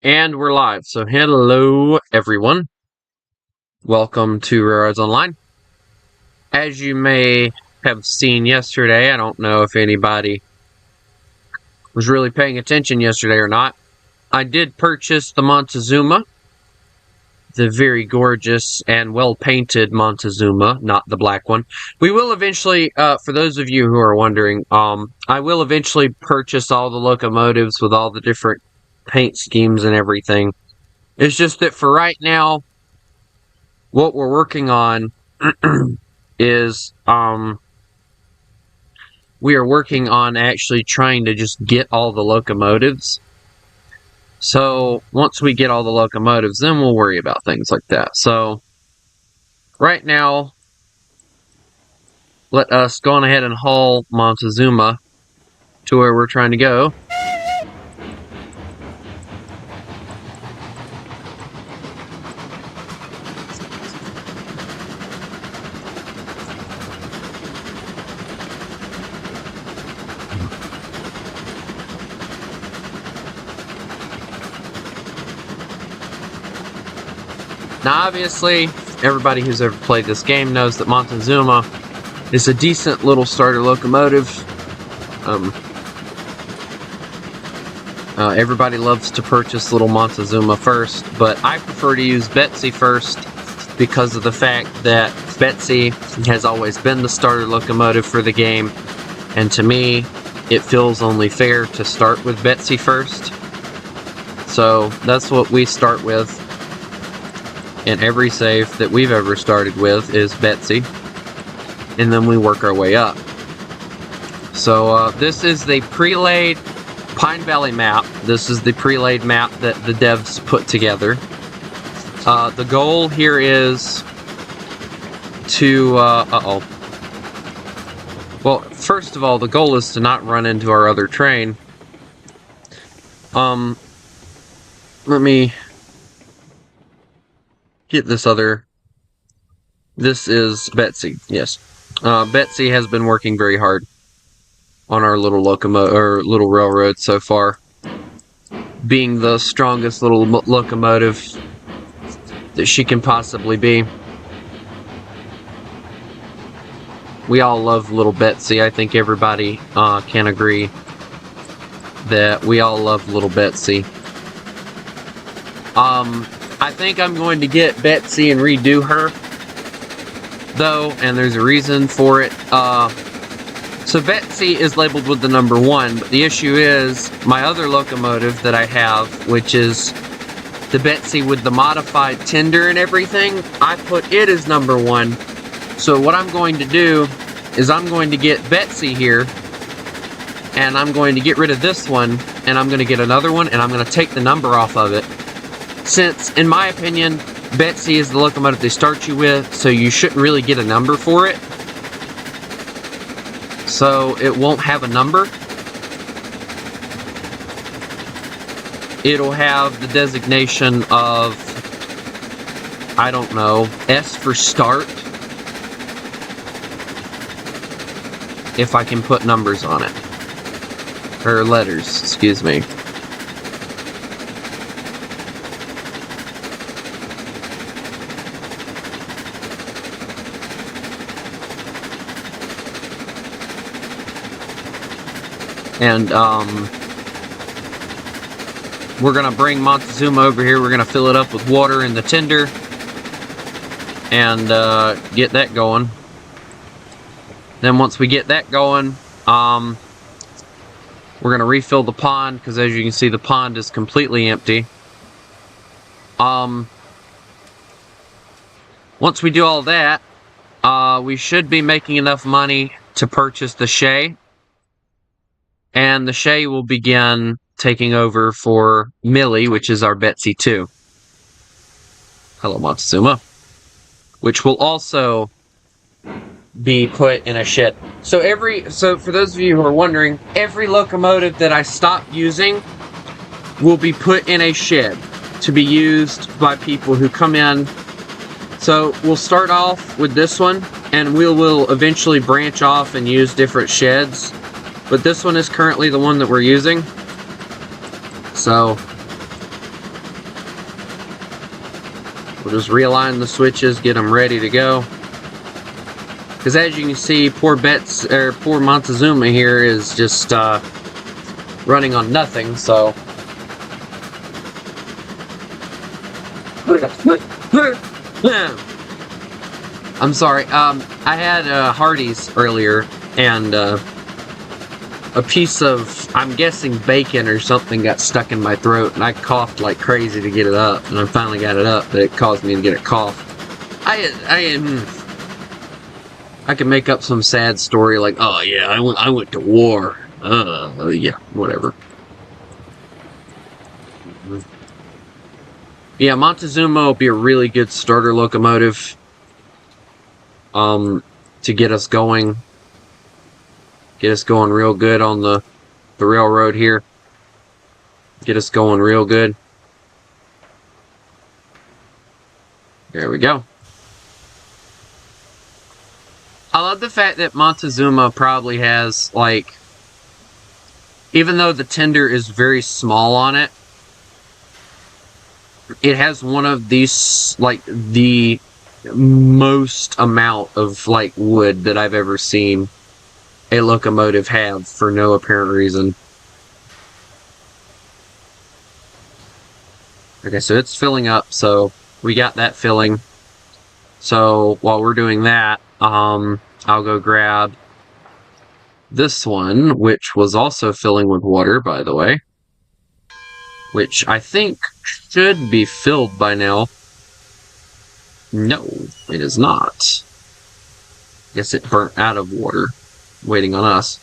And we're live. So hello everyone. Welcome to Railroads Online. As you may have seen yesterday, I don't know if anybody was really paying attention yesterday or not. I did purchase the Montezuma, the very gorgeous and well-painted Montezuma, not the black one. We will eventually, for those of you who are wondering, I will eventually purchase all the locomotives with all the different paint schemes and everything. It's just that for right now, what we're working on is we are working on actually trying to just get all the locomotives. So once we get all the locomotives, then we'll worry about things like that. So right now, let us go on ahead and haul Montezuma to where we're trying to go. Now, obviously, everybody who's ever played this game knows that Montezuma is a decent little starter locomotive. Everybody loves to purchase little Montezuma first, but I prefer to use Betsy first because of the fact that Betsy has always been the starter locomotive for the game, and to me, it feels only fair to start with Betsy first. So that's what we start with. In every save that we've ever started with is Betsy, and then we work our way up. So this is the pre-laid Pine Valley map. This is the pre-laid map that the devs put together. The goal here is to well, first of all, the goal is to not run into our other train. Let me get this other. This is Betsy. Yes, Betsy has been working very hard on our little locomotive or little railroad so far, being the strongest little locomotive that she can possibly be. We all love little Betsy. I think everybody can agree that we all love little Betsy. I think I'm going to get Betsy and redo her, though, and there's a reason for it. So Betsy is labeled with the number 1, but the issue is my other locomotive that I have, which is the Betsy with the modified tender and everything, I put it as number 1. So what I'm going to do is I'm going to get Betsy here, and I'm going to get rid of this one, and I'm going to get another one, and I'm going to take the number off of it. Since, in my opinion, Betsy is the locomotive they start you with, so you shouldn't really get a number for it. So it won't have a number. It'll have the designation of, I don't know, S for start. If I can put numbers on it. Or letters, excuse me. And we're going to bring Montezuma over here. We're going to fill it up with water in the tender and get that going. Then once we get that going, we're going to refill the pond because, as you can see, the pond is completely empty. Once we do all that, we should be making enough money to purchase the Shay. And the Shay will begin taking over for Millie, which is our Betsy 2. Hello, Montezuma. Which will also be put in a shed. So for those of you who are wondering, every locomotive that I stop using will be put in a shed to be used by people who come in. So we'll start off with this one, and we will eventually branch off and use different sheds. But this one is currently the one that we're using. So We'll just realign the switches, get them ready to go. Because as you can see, poor Montezuma here is just running on nothing, so... I'm sorry, I had Hardee's earlier, and a piece of, I'm guessing bacon or something got stuck in my throat, and I coughed like crazy to get it up, and I finally got it up, but it caused me to get a cough. I could make up some sad story like, oh yeah, I went to war. Yeah, whatever. Yeah, Montezuma will be a really good starter locomotive to get us going. Get us going real good on the railroad here. Get us going real good. There we go. I love the fact that Montezuma probably has, like, even though the tender is very small on it, it has one of these, like, the most amount of, like, wood that I've ever seen a locomotive have for no apparent reason. Okay, so it's filling up, so we got that filling. So while we're doing that, I'll go grab this one, which was also filling with water, by the way, which I think should be filled by now. No, it is not. Guess it burnt out of water, waiting on us.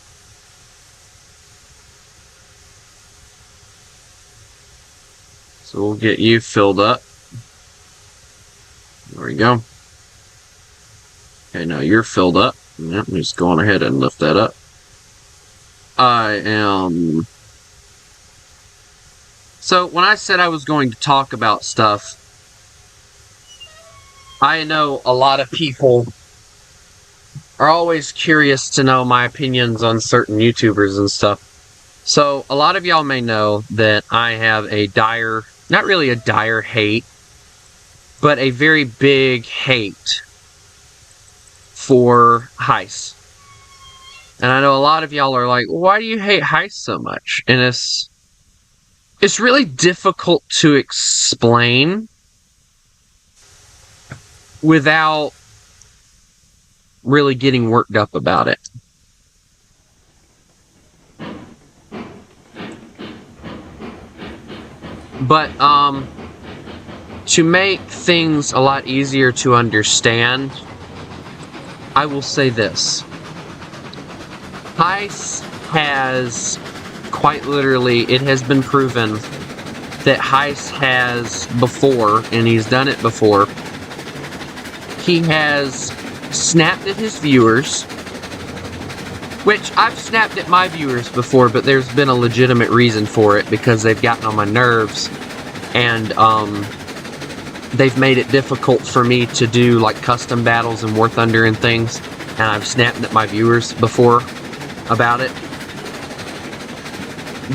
So we'll get you filled up. There we go. Okay, now you're filled up. Yep, I'm just going ahead and lift that up. So when I said I was going to talk about stuff, I know a lot of people are always curious to know my opinions on certain YouTubers and stuff. So a lot of y'all may know that I have a dire, not really a dire hate, but a very big hate for Heiss. And I know a lot of y'all are like, why do you hate Heiss so much? And it's really difficult to explain without really getting worked up about it. But, to make things a lot easier to understand, I will say this. Heiss has, quite literally, it has been proven that Heiss has before, and he's done it before, he has snapped at his viewers, which I've snapped at my viewers before, but there's been a legitimate reason for it, because they've gotten on my nerves, and they've made it difficult for me to do like custom battles in War Thunder and things, and I've snapped at my viewers before about it.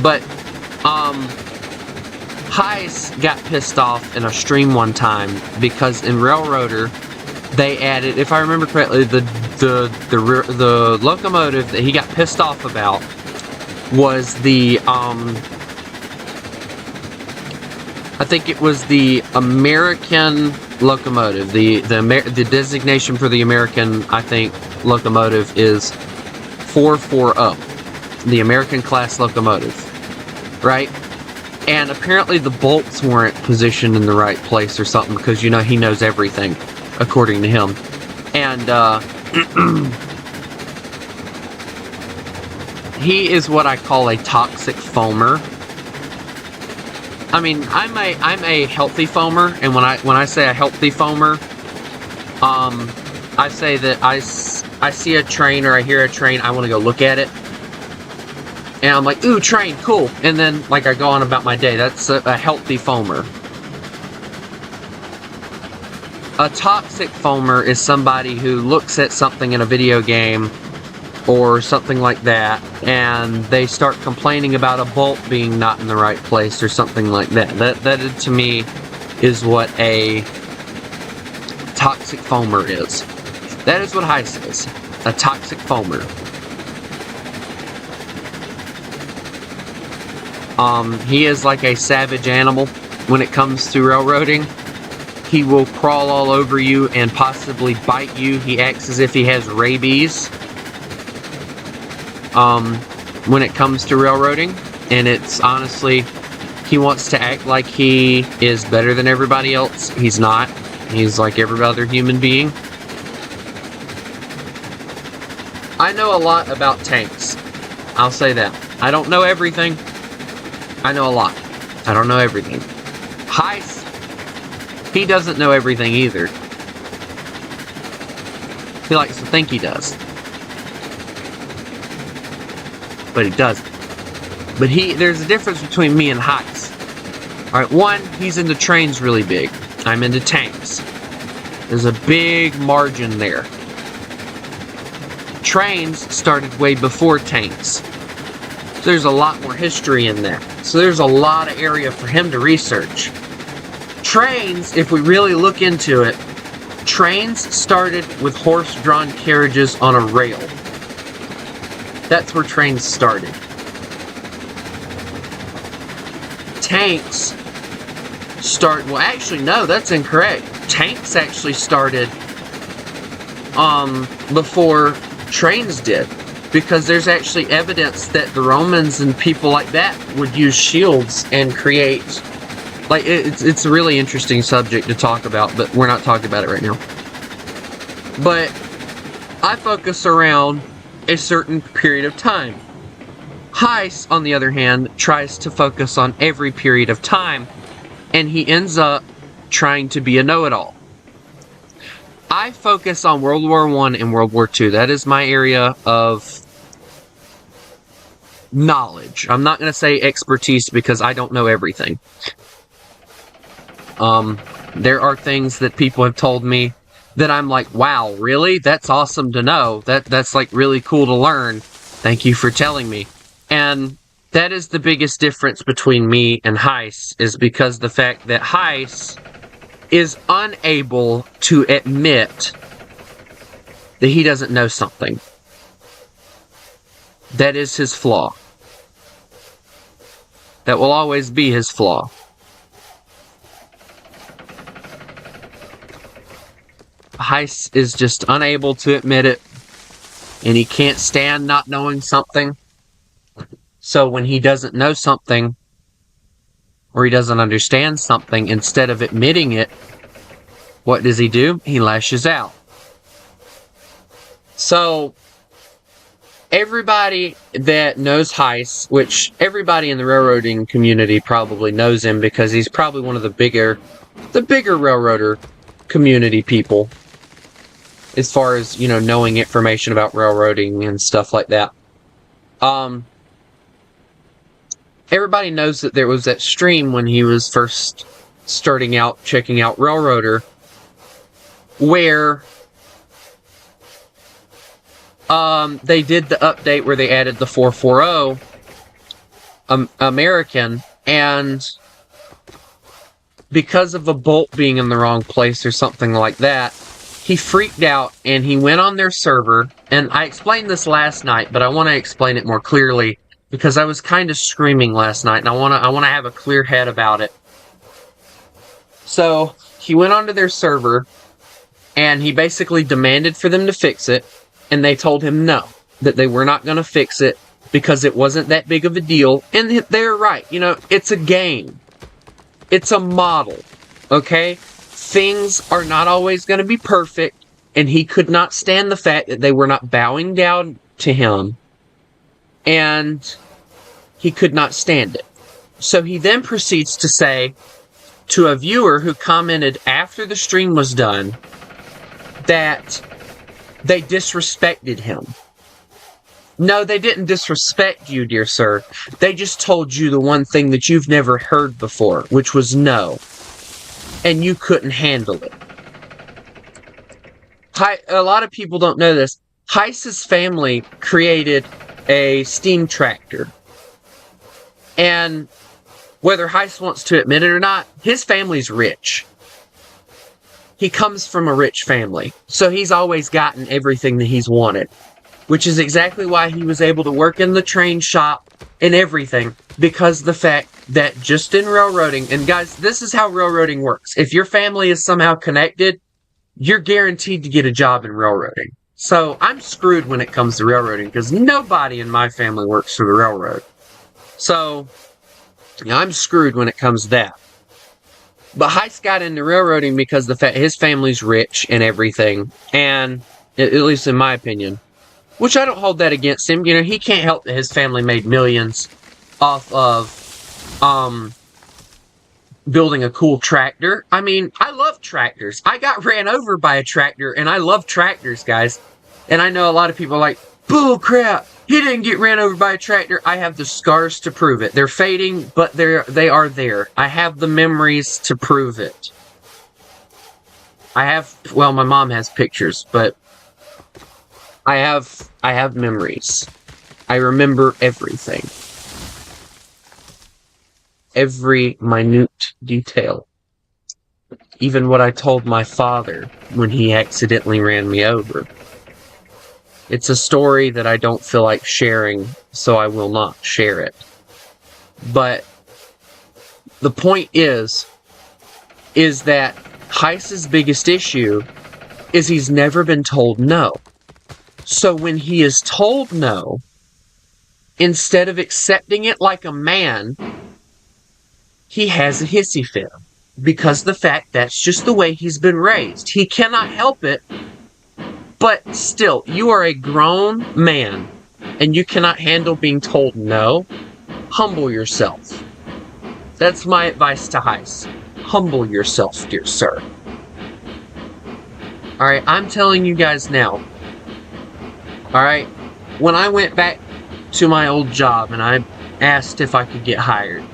But Heiss got pissed off in a stream one time because in Railroader they added, if I remember correctly, the locomotive that he got pissed off about was the I think it was the American locomotive. The designation for the American, I think, locomotive is 440, the American class locomotive, right? And apparently the bolts weren't positioned in the right place or something, because, you know, he knows everything, according to him. And he is what I call a toxic foamer. I mean, I'm a healthy foamer, and when I say a healthy foamer, I say that I see a train or I hear a train, I want to go look at it, and I'm like, ooh, train, cool, and then like I go on about my day. That's a healthy foamer. A toxic foamer is somebody who looks at something in a video game or something like that, and they start complaining about a bolt being not in the right place or something like that. That to me is what a toxic foamer is. That is what Heiss is. A toxic foamer. He is like a savage animal when it comes to railroading. He will crawl all over you and possibly bite you. He acts as if he has rabies. When it comes to railroading. And it's honestly, he wants to act like he is better than everybody else. He's not. He's like every other human being. I know a lot about tanks. I'll say that. I don't know everything. I know a lot. I don't know everything. Heiss, he doesn't know everything either. He likes to think he does. But he doesn't. But there's a difference between me and Heiss. Alright, one, he's into trains really big. I'm into tanks. There's a big margin there. Trains started way before tanks. So there's a lot more history in that. So there's a lot of area for him to research. Trains, if we really look into it, trains started with horse-drawn carriages on a rail. That's where trains started. Tanks well, actually, no, that's incorrect. Tanks actually started before trains did, because there's actually evidence that the Romans and people like that would use shields and create, like, it's a really interesting subject to talk about, but we're not talking about it right now. But I focus around a certain period of time. Heiss, on the other hand, tries to focus on every period of time, and he ends up trying to be a know-it-all. I focus on World War I and World War II. That is my area of knowledge. I'm not going to say expertise because I don't know everything. There are things that people have told me that I'm like, wow, really? That's awesome to know. That's like really cool to learn. Thank you for telling me. And that is the biggest difference between me and Heiss, is because the fact that Heiss is unable to admit that he doesn't know something. That is his flaw. That will always be his flaw. Heiss is just unable to admit it, and he can't stand not knowing something. So when he doesn't know something, or he doesn't understand something, instead of admitting it, what does he do? He lashes out. So everybody that knows Heiss, which everybody in the railroading community probably knows him because he's probably one of the bigger railroader community people, as far as, you know, knowing information about railroading and stuff like that. Everybody knows that there was that stream when he was first starting out, checking out Railroader, where they did the update where they added the 440 American, and because of a bolt being in the wrong place or something like that, he freaked out and he went on their server. And I explained this last night, but I want to explain it more clearly because I was kind of screaming last night, and I want to have a clear head about it. So he went onto their server and he basically demanded for them to fix it, and they told him no, that they were not going to fix it because it wasn't that big of a deal. And they're right. You know, it's a game. It's a model. Okay? Things are not always going to be perfect, and he could not stand the fact that they were not bowing down to him, and he could not stand it. So he then proceeds to say to a viewer who commented after the stream was done that they disrespected him. No, they didn't disrespect you, dear sir. They just told you the one thing that you've never heard before, which was no. And you couldn't handle it. A lot of people don't know this. Heiss's family created a steam tractor. And whether Heiss wants to admit it or not, his family's rich. he comes from a rich family. So he's always gotten everything that he's wanted, which is exactly why he was able to work in the train shop and everything, because the fact that just in railroading, and guys, this is how railroading works. If your family is somehow connected, you're guaranteed to get a job in railroading. So I'm screwed when it comes to railroading because nobody in my family works for the railroad. So I'm screwed when it comes to that. But Heist got into railroading because the fact his family's rich and everything, and at least in my opinion, which I don't hold that against him. You know, he can't help that his family made millions off of building a cool tractor. I mean, I love tractors. I got ran over by a tractor, and I love tractors, guys. And I know a lot of people are like, bull crap, he didn't get ran over by a tractor. I have the scars to prove it. They're fading, but they are there. I have the memories to prove it. Well, my mom has pictures, but I have memories. I remember everything. Every minute detail. Even what I told my father when he accidentally ran me over. It's a story that I don't feel like sharing, so I will not share it. But the point is that Heist's biggest issue is he's never been told no. So when he is told no, instead of accepting it like a man, he has a hissy fit. Because the fact that's just the way he's been raised. He cannot help it, but still, you are a grown man, and you cannot handle being told no. Humble yourself. That's my advice to Heist. Humble yourself, dear sir. Alright, I'm telling you guys now. Alright, when I went back to my old job and I asked if I could get hired,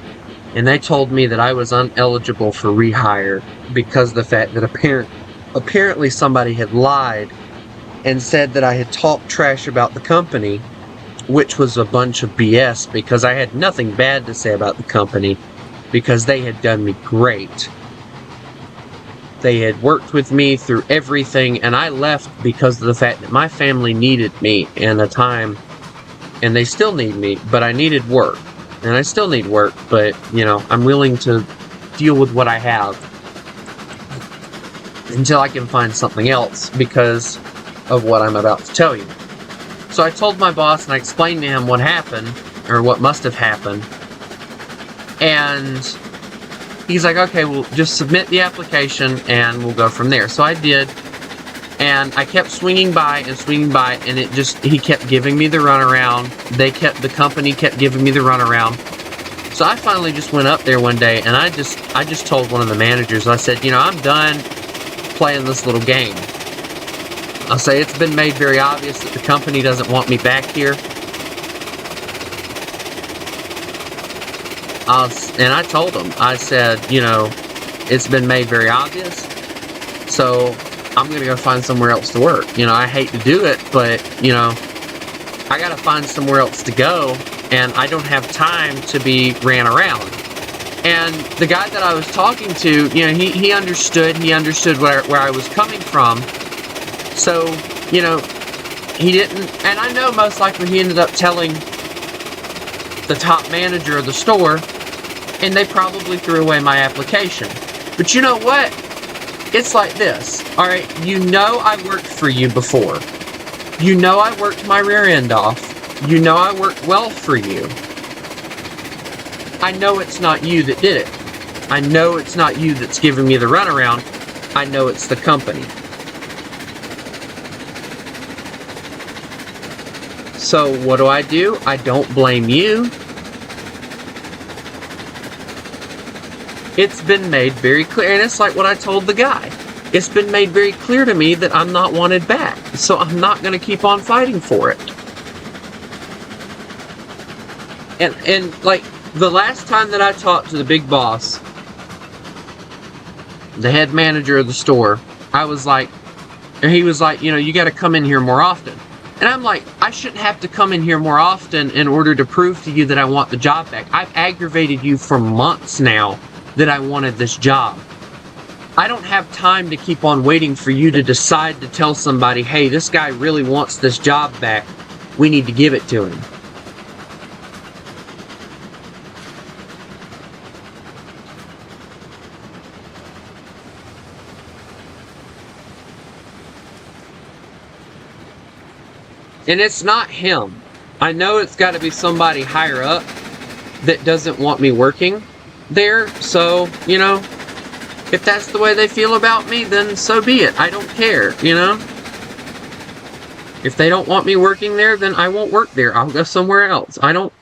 and they told me that I was ineligible for rehire because of the fact that apparently somebody had lied and said that I had talked trash about the company, which was a bunch of BS because I had nothing bad to say about the company because they had done me great. They had worked with me through everything, and I left because of the fact that my family needed me in a time, and they still need me, but I needed work. And I still need work, but, you know, I'm willing to deal with what I have until I can find something else because of what I'm about to tell you. So I told my boss and I explained to him what happened, or what must have happened, and he's like, okay, well, just submit the application and we'll go from there. So I did, and I kept swinging by, and he kept giving me the runaround. The company kept giving me the runaround. So I finally just went up there one day, and I just told one of the managers, I said, you know, I'm done playing this little game. I'll say it's been made very obvious that the company doesn't want me back here. And I told them, I said, you know, it's been made very obvious, so I'm going to go find somewhere else to work. You know, I hate to do it, but, you know, I got to find somewhere else to go, and I don't have time to be ran around. And the guy that I was talking to, you know, he understood where I was coming from. So, you know, he didn't, and I know most likely he ended up telling the top manager of the store, and they probably threw away my application. But you know what? It's like this, alright? You know I worked for you before. You know I worked my rear end off. You know I worked well for you. I know it's not you that did it. I know it's not you that's giving me the runaround. I know it's the company. So what do? I don't blame you. It's been made very clear, and it's like what I told the guy. It's been made very clear to me that I'm not wanted back, so I'm not going to keep on fighting for it. And like, the last time that I talked to the big boss, the head manager of the store, I was like, and he was like, you know, you got to come in here more often. And I'm like, I shouldn't have to come in here more often in order to prove to you that I want the job back. I've aggravated you for months now that I wanted this job. I don't have time to keep on waiting for you to decide to tell somebody, hey, this guy really wants this job back. We need to give it to him. And it's not him. I know it's got to be somebody higher up that doesn't want me working there. So, you know, if that's the way they feel about me, then so be it. I don't care, you know? If they don't want me working there, then I won't work there. I'll go somewhere else. I'm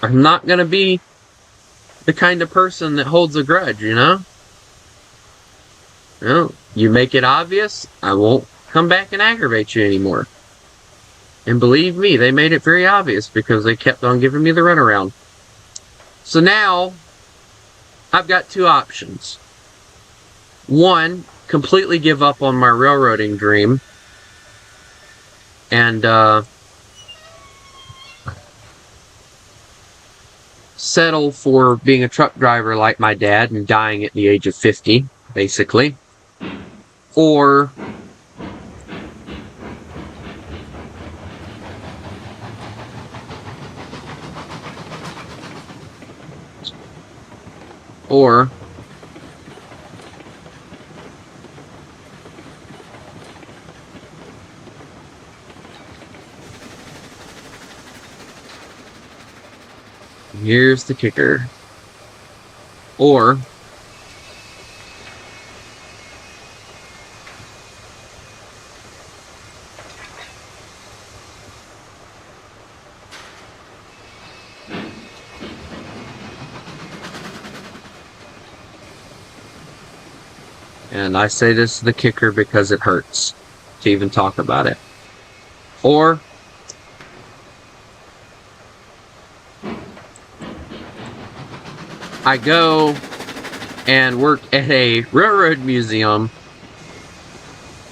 not going to be the kind of person that holds a grudge, you know? You know, you make it obvious, I won't come back and aggravate you anymore. And believe me, they made it very obvious because they kept on giving me the runaround. So now, I've got two options. One, completely give up on my railroading dream. And, settle for being a truck driver like my dad and dying at the age of 50, basically. Or here's the kicker. Or and I say this is the kicker because it hurts to even talk about it. Or I go and work at a railroad museum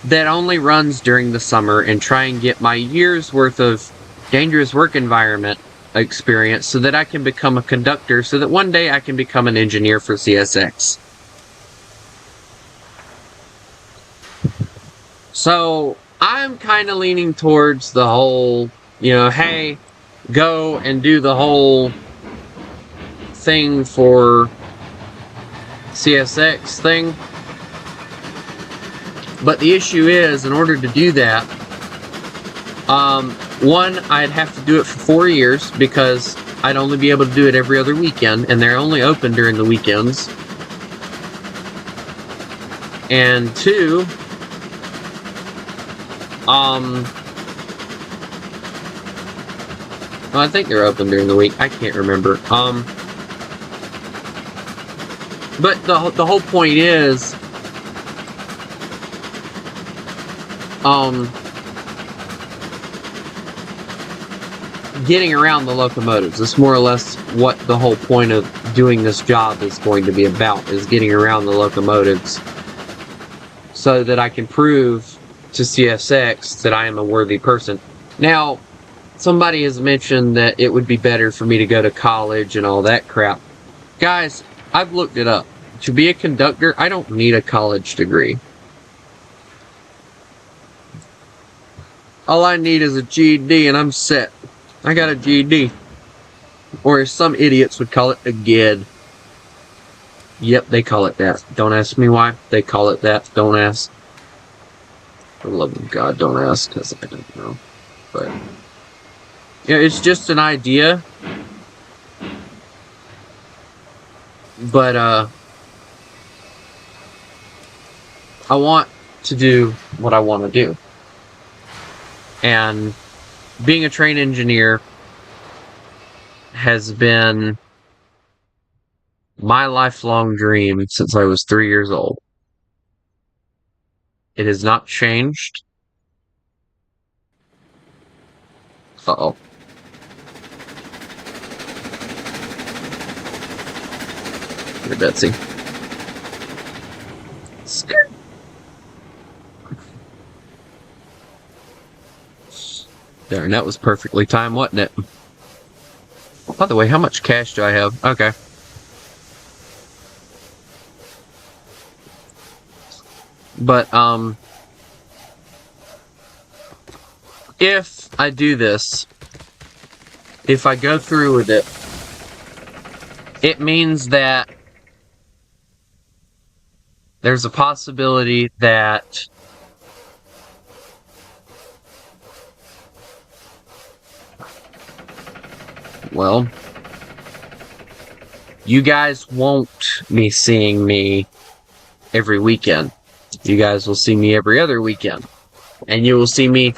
that only runs during the summer and try and get my year's worth of dangerous work environment experience so that I can become a conductor, so that one day I can become an engineer for CSX. So I'm kind of leaning towards the whole, you know, hey, go and do the whole thing for CSX thing. But the issue is, in order to do that, one, I'd have to do it for 4 years because I'd only be able to do it every other weekend, and they're only open during the weekends. And two, well, I think they're open during the week. I can't remember. But the whole point is, getting around the locomotives. It's more or less what the whole point of doing this job is going to be about, is getting around the locomotives so that I can prove to CSX that I am a worthy person. Now, somebody has mentioned that it would be better for me to go to college and all that crap. Guys, I've looked it up. To be a conductor, I don't need a college degree. All I need is a GED and I'm set. I got a GED. Or as some idiots would call it, a GED. Yep, they call it that. Don't ask me why. They call it that. Don't ask. For the love of God, don't ask, because I don't know. But yeah, it's just an idea. But I want to do what I want to do. And being a train engineer has been my lifelong dream since I was 3 years old. It has not changed. Uh-oh. Here, Betsy. Skirt. There, and that was perfectly timed, wasn't it? By the way, how much cash do I have? Okay. But, if I do this, if I go through with it, it means that there's a possibility that well, you guys won't be seeing me every weekend. You guys will see me every other weekend. And you will see me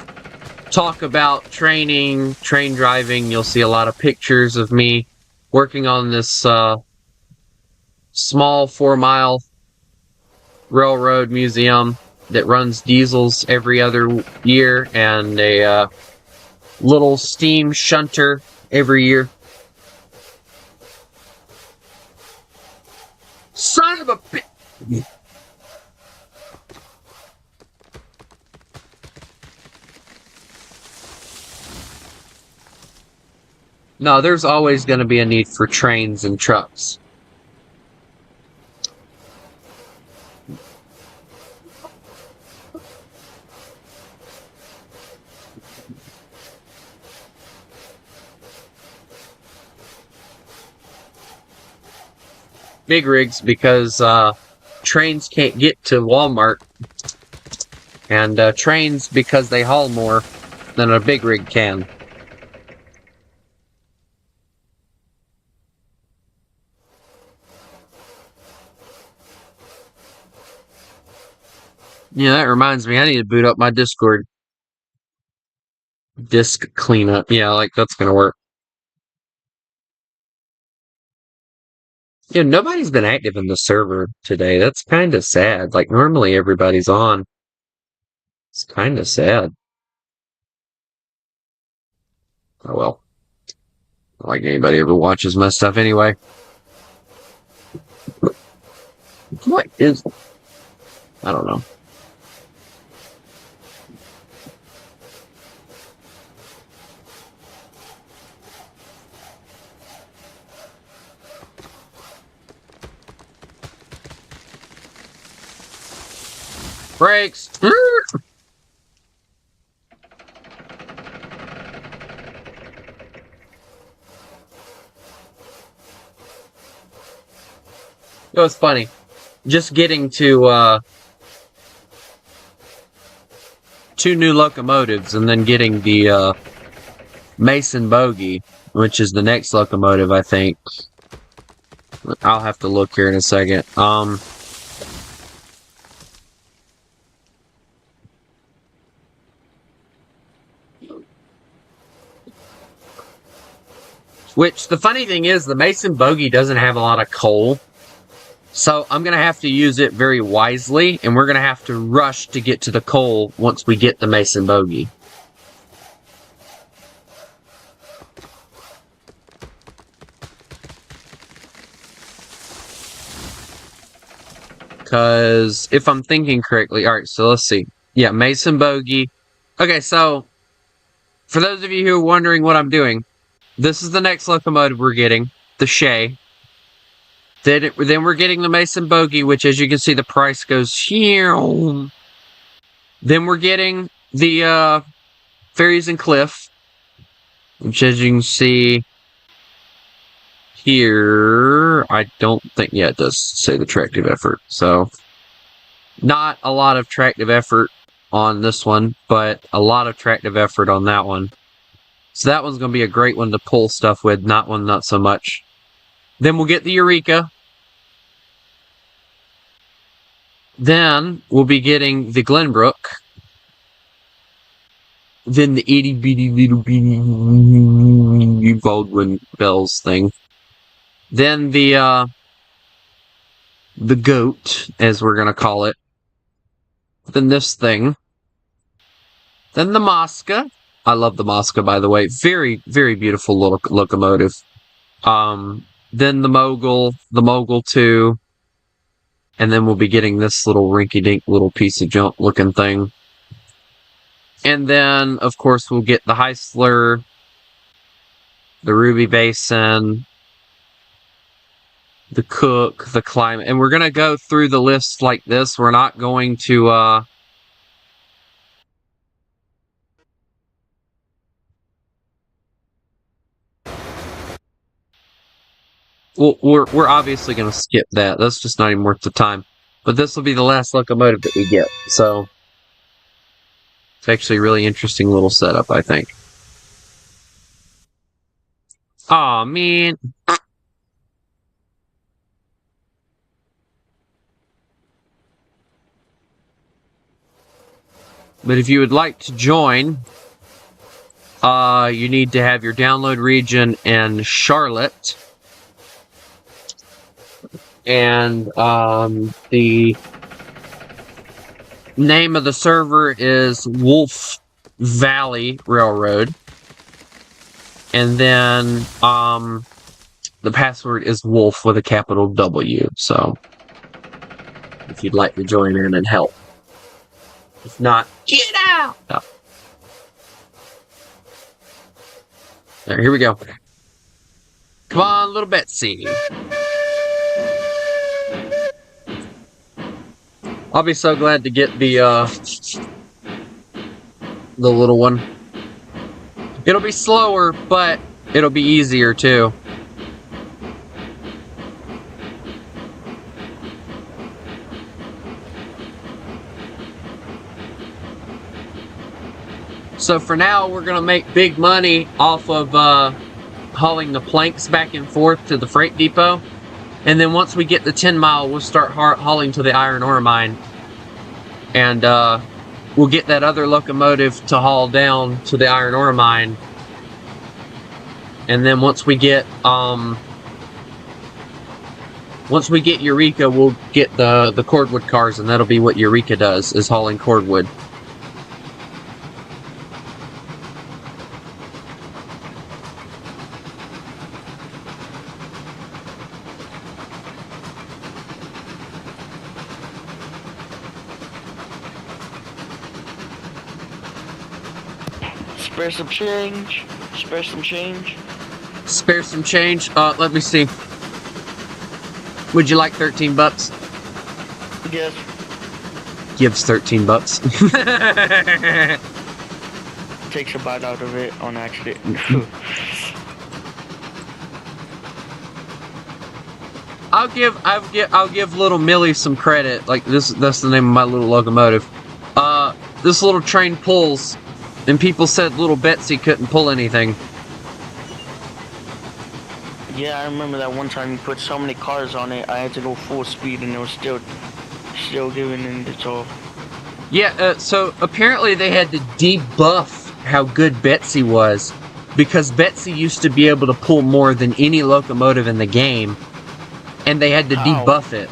talk about training, train driving. You'll see a lot of pictures of me working on this small 4-mile railroad museum that runs diesels every other year and a little steam shunter every year. Son of a bitch! No, there's always going to be a need for trains and trucks. Big rigs, because trains can't get to Walmart, and trains, because they haul more than a big rig can. Yeah, that reminds me, I need to boot up my Discord. Disk cleanup. Yeah, like, that's gonna work. Yeah, nobody's been active in the server today. That's kind of sad. Like, normally everybody's on. It's kind of sad. Oh well. Not like anybody ever watches my stuff anyway. What is... I don't know. Brakes! It was funny. Just getting to, 2 new locomotives and then getting the, Mason Bogie, which is the next locomotive, I think. I'll have to look here in a second. Which, the funny thing is, the Mason Bogie doesn't have a lot of coal. So I'm going to have to use it very wisely, and we're going to have to rush to get to the coal once we get the Mason Bogie. Because if I'm thinking correctly, alright, so let's see. Yeah, Mason Bogie. Okay, so for those of you who are wondering what I'm doing, this is the next locomotive we're getting, the Shay. Then we're getting the Mason Bogie, which, as you can see, the price goes here. Then we're getting the Ferries and Cliff, which, as you can see here, I don't think, yeah, it does say the tractive effort. So, not a lot of tractive effort on this one, but a lot of tractive effort on that one. So that one's going to be a great one to pull stuff with, not so much. Then we'll get the Eureka. Then we'll be getting the Glenbrook. Then the itty bitty little bitty Baldwin Bells thing. Then the goat, as we're gonna call it. Then this thing. Then the Mosca. I love the Mosca, by the way. Very, very beautiful little locomotive. Then the Mogul 2. And then we'll be getting this little rinky-dink little piece of junk looking thing. And then, of course, we'll get the Heisler, the Ruby Basin, the cook, the climate, and we're gonna go through the list like this. We're not going to well, we're obviously gonna skip that. That's just not even worth the time. But this will be the last locomotive that we get, so it's actually a really interesting little setup, I think. Aw, man. But if you would like to join, you need to have your download region in Charlotte. And the name of the server is Wolf Valley Railroad. And then the password is Wolf with a capital W. So if you'd like to join in and help. If not, get out! No. There, here we go. Come on, little Betsy. I'll be so glad to get the little one. It'll be slower, but it'll be easier too. So for now, we're gonna make big money off of hauling the planks back and forth to the freight depot. And then once we get the 10 mile, we'll start hauling to the iron ore mine. And we'll get that other locomotive to haul down to the iron ore mine. And then once we get Eureka, we'll get the cordwood cars, and that'll be what Eureka does, is hauling cordwood. Spare some change. Spare some change. Spare some change. Let me see. Would you like 13 bucks? Yes. Gives 13 bucks. Takes a bite out of it on accident. I'll give little Millie some credit. Like that's the name of my little locomotive. This little train pulls, and people said little Betsy couldn't pull anything. Yeah, I remember that one time you put so many cars on it, I had to go full speed and it was still giving in its all. Yeah, so apparently they had to debuff how good Betsy was, because Betsy used to be able to pull more than any locomotive in the game, and they had to debuff it.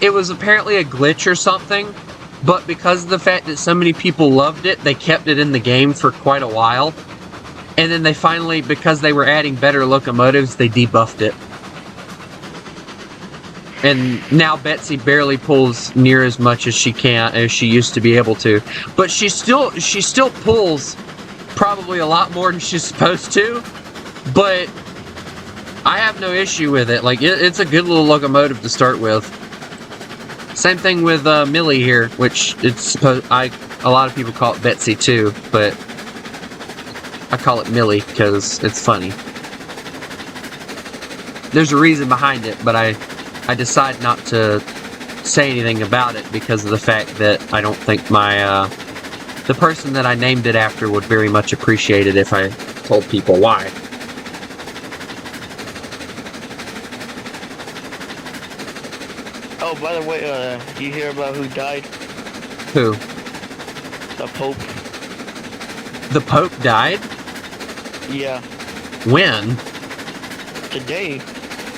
It was apparently a glitch or something, but because of the fact that so many people loved it, they kept it in the game for quite a while. And then they finally, because they were adding better locomotives, they debuffed it. And now Betsy barely pulls near as much as she used to be able to. But she still pulls probably a lot more than she's supposed to. But I have no issue with it. Like, it's a good little locomotive to start with. Same thing with Millie here, which a lot of people call it Betsy too, but I call it Millie because it's funny. There's a reason behind it, but I decide not to say anything about it because of the fact that I don't think the person that I named it after would very much appreciate it if I told people why. Oh, by the way, you hear about who died? Who? The Pope. The Pope died? Yeah. When? Today.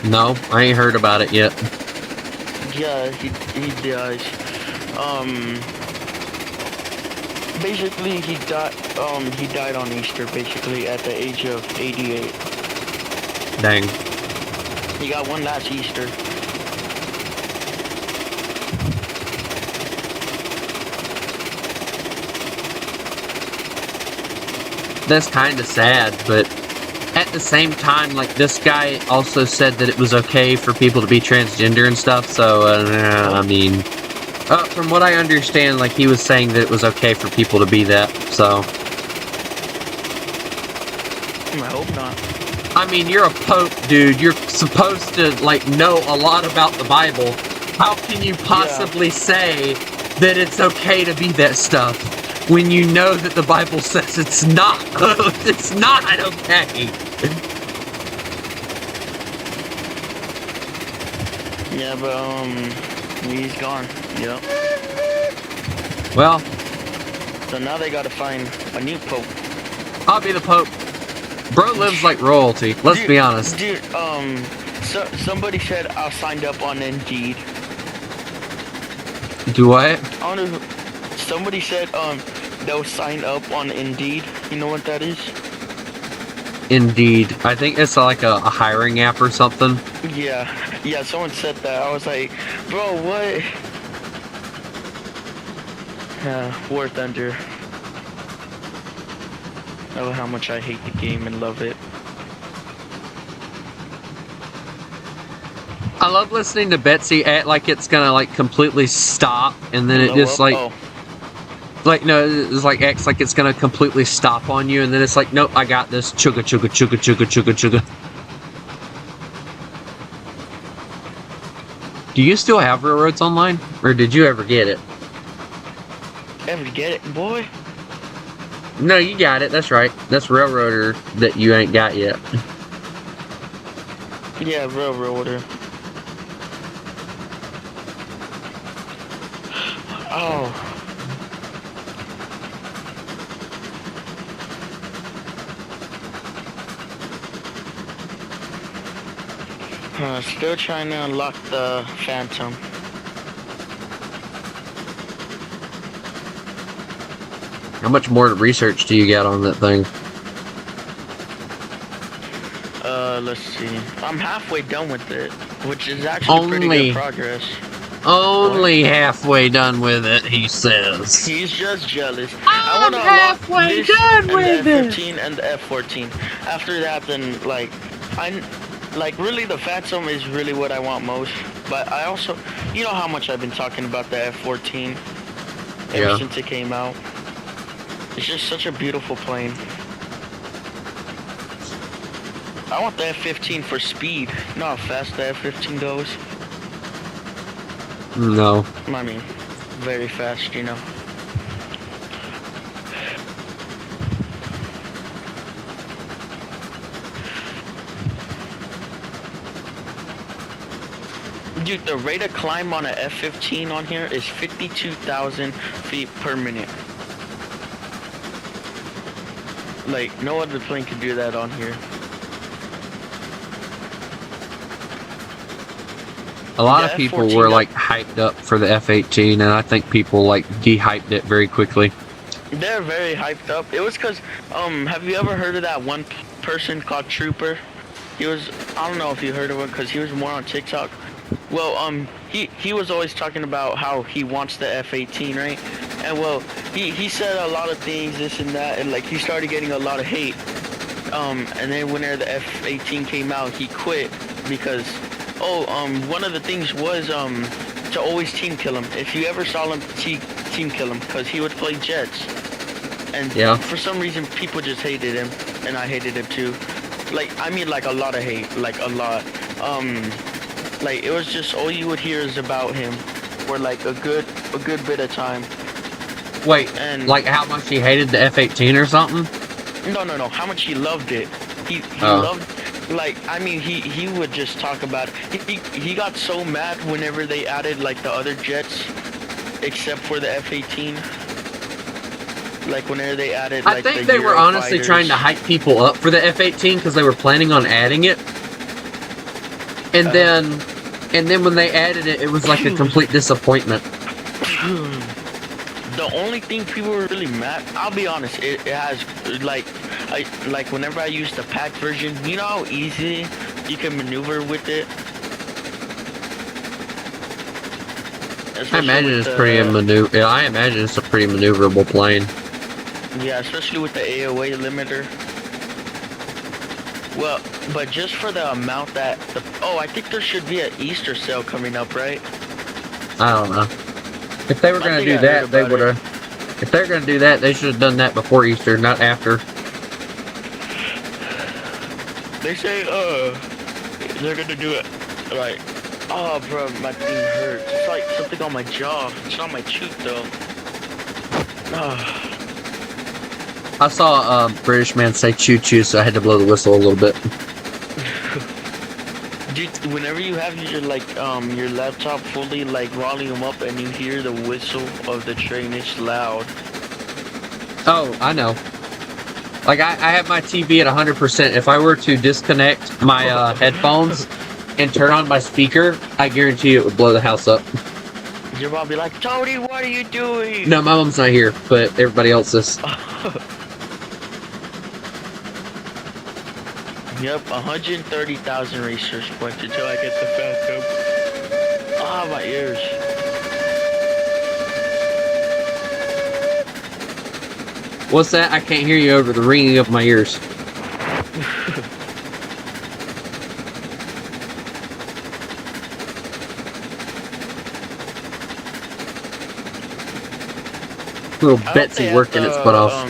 No, I ain't heard about it yet. Yeah, he died. Basically he died on Easter, basically, at the age of 88. Dang. He got one last Easter. That's kind of sad, but at the same time, like, this guy also said that it was okay for people to be transgender and stuff, so, I mean, from what I understand, like, he was saying that it was okay for people to be that, so. I hope not. I mean, you're a pope, dude. You're supposed to, like, know a lot about the Bible. How can you possibly say that it's okay to be that stuff when you know that the Bible says it's not? It's not okay. Yeah, but, he's gone. Yep. Well, So now they gotta find a new pope. I'll be the pope. Bro lives like royalty, let's be honest. Dude, so somebody said I signed up on Indeed. Do what? I don't know. Somebody said they'll sign up on Indeed. You know what that is? Indeed. I think it's like a hiring app or something. Yeah. Someone said that. I was like, bro, what? War Thunder. Oh, how much I hate the game and love it. I love listening to Betsy act like it's gonna like completely stop, and then it just like, no, it's like acts like it's gonna completely stop on you, and then it's like, nope, I got this. Chugga chugga chugga chugga chugga chugga. Do you still have Railroads Online, or did you ever get it? Ever get it, boy? No, you got it. That's right. That's Railroader that you ain't got yet. Yeah, Railroader. Oh. Still trying to unlock the Phantom. How much more research do you got on that thing? Let's see. I'm halfway done with it, which is actually pretty good progress. Only halfway done with it, he says. He's just jealous. I'm halfway done with it. The F-15 and the F-14. After that, then really the Phantom is really what I want most. But I also, you know how much I've been talking about the F-14 ever since it came out. It's just such a beautiful plane. I want the F-15 for speed. You know how fast the F-15 goes? No. I mean, very fast, you know. Dude, the rate of climb on an F-15 on here is 52,000 feet per minute. Like, no other plane can do that on here. A lot of people were like hyped up for the F-18, and I think people like de-hyped it very quickly. They're very hyped up. It was because, have you ever heard of that one person called Trooper? He was, I don't know if you heard of him because he was more on TikTok. Well, he was always talking about how he wants the F-18, right? And well, he said a lot of things, this and that, and like he started getting a lot of hate. And then whenever the F-18 came out, he quit because, one of the things was to always team kill him. If you ever saw him team kill him, because he would play jets. And for some reason, people just hated him, and I hated him too. Like, I mean, like a lot of hate, like a lot. Like it was just all you would hear is about him for like a good bit of time. Wait, and like how much he hated the F-18 or something? No. How much he loved it. He loved. Like, I mean, he would just talk about it. He got so mad whenever they added like the other jets, except for the F-18. Like whenever they added, like, I think they were honestly trying to hype people up for the F-18 because they were planning on adding it. And then when they added it, it was like a complete disappointment. The only thing people were really mad, I'll be honest, it has like whenever I use the pack version, you know how easy you can maneuver with it. I imagine it's I imagine it's a pretty maneuverable plane. Yeah, especially with the AOA limiter. Well, but just for the amount that I think there should be an Easter sale coming up, right? I don't know. If they were I gonna think do I that, heard they about would have. If they're gonna do that, they should have done that before Easter, not after. They say, they're gonna do it. Like, oh, bro, my thing hurts. It's like something on my jaw. It's not my cheek, though. I saw a British man say choo choo, so I had to blow the whistle a little bit. Dude, whenever you have your your laptop fully like volume up and you hear the whistle of the train, it's loud. Oh, I know. Like, I have my TV at 100%. If I were to disconnect my headphones and turn on my speaker, I guarantee it would blow the house up. Your mom be like, Tony, what are you doing? No, my mom's not here, but everybody else is. Yep, 130,000 research points until I get the Phantom. Ah, my ears. What's that? I can't hear you over the ringing of my ears. Little Betsy working its butt off.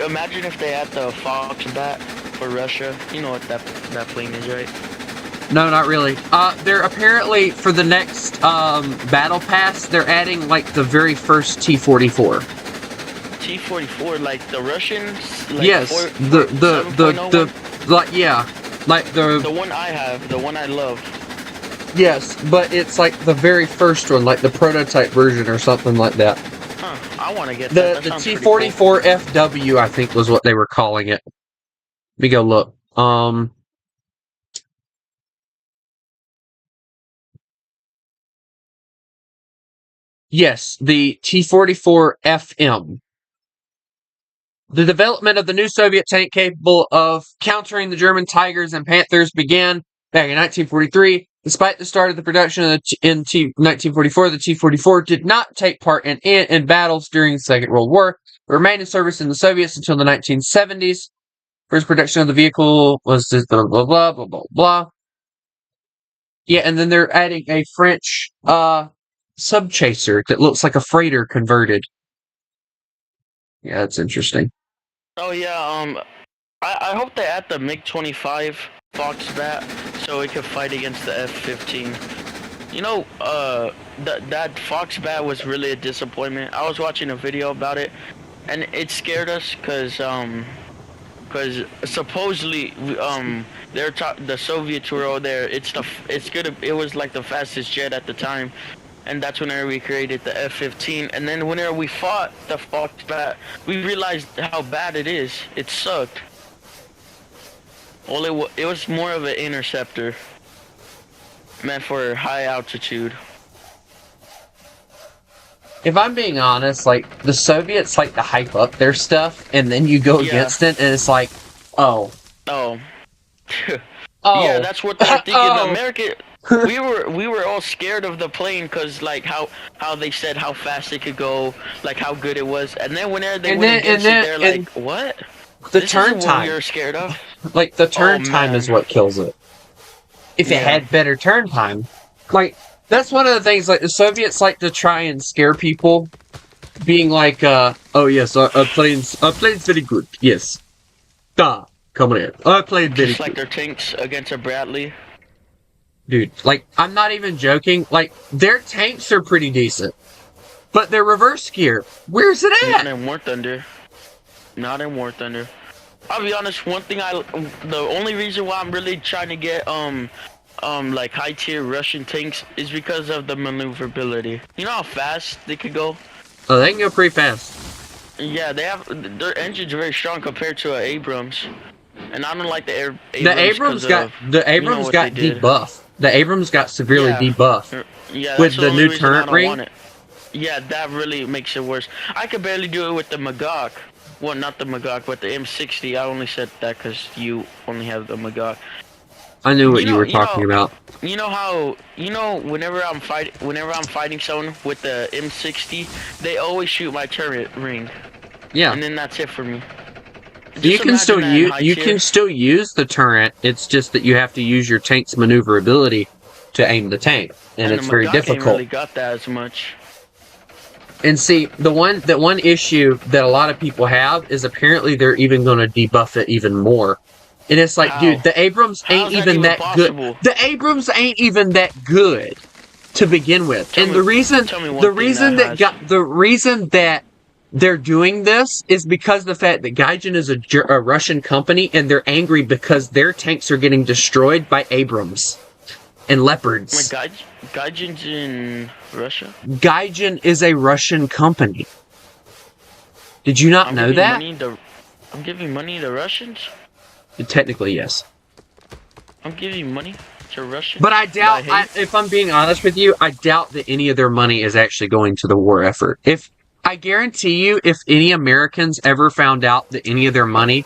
Imagine if they had the Fox bat for Russia. You know what that plane is, right? No, not really. They're apparently, for the next battle pass, they're adding like the very first T-44. T-44, like the Russians? Like yes, the one I have, the one I love. Yes, but it's like the very first one, like the prototype version or something like that. Huh, I want to get that. The T-44 FW, I think, was what they were calling it. Let me go look. Yes, the T-44 FM. The development of the new Soviet tank capable of countering the German Tigers and Panthers began back in 1943. Despite the start of the production of in 1944, the T-44 did not take part in battles during the Second World War. It remained in service in the Soviets until the 1970s. First production of the vehicle was blah, blah, blah, blah, blah, blah. Yeah, and then they're adding a French subchaser that looks like a freighter converted. Yeah, that's interesting. Oh yeah, I hope they add the MiG-25 Fox bat so it could fight against the F-15. You know, that Fox bat was really a disappointment. I was watching a video about it, and it scared us because supposedly the Soviets were all there. It was like the fastest jet at the time. And that's whenever we created the F-15. And then whenever we fought the Fox bat, we realized how bad it is. It sucked. Well, it was more of an interceptor. Meant for high altitude. If I'm being honest, like, the Soviets like to hype up their stuff, and then you go against it, and it's like, oh. Oh. Oh. Yeah, that's what they're thinking. America... we were all scared of the plane because like how they said how fast it could go, like how good it was, and then whenever they went against it, they're like, what? The turn time. You're scared of? Like the turn time is what kills it. If it had better turn time, like that's one of the things. Like the Soviets like to try and scare people, being like, oh yes, our plane's very good. Yes, come on in. Our plane very good. Just like their tanks against a Bradley. Dude, like, I'm not even joking. Like, their tanks are pretty decent. But their reverse gear, where's it at? Not in War Thunder. Not in War Thunder. I'll be honest, the only reason why I'm really trying to get, like, high-tier Russian tanks is because of the maneuverability. You know how fast they could go? Oh, they can go pretty fast. Yeah, their engines are very strong compared to an Abrams. And I don't like the Abrams. The Abrams got debuffed. The Abrams got severely debuffed. Yeah, with the new turret ring. Yeah, that really makes it worse. I could barely do it with the Magog. Well, not the Magog, but the M60. I only said that because you only have the Magog. I knew what you were talking about. You know how whenever I'm fighting someone with the M60, they always shoot my turret ring. Yeah. And then that's it for me. You can still imagine that in use high you tier. can still use the turret. It's just that you have to use your tank's maneuverability to aim the tank, and it's the very Magok ain't difficult. really got that as much. And see, the one issue that a lot of people have is apparently they're even going to debuff it even more. And it's like, How? dude, the Abrams How ain't is that even even that good. possible? The Abrams ain't even that good to begin with. Tell And me- the reason tell me one the thing reason that that has. the reason that they're doing this is because of the fact that Gaijin is a Russian company, and they're angry because their tanks are getting destroyed by Abrams and Leopards. My Gaijin's in Russia. Gaijin is a Russian company. Did you not I'm know giving that? money to- I'm giving money to Russians. Technically, yes. I'm giving money to Russians. But I doubt, that I hate. if I'm being honest with you, I doubt that any of their money is actually going to the war effort. If I guarantee you, if any Americans ever found out that any of their money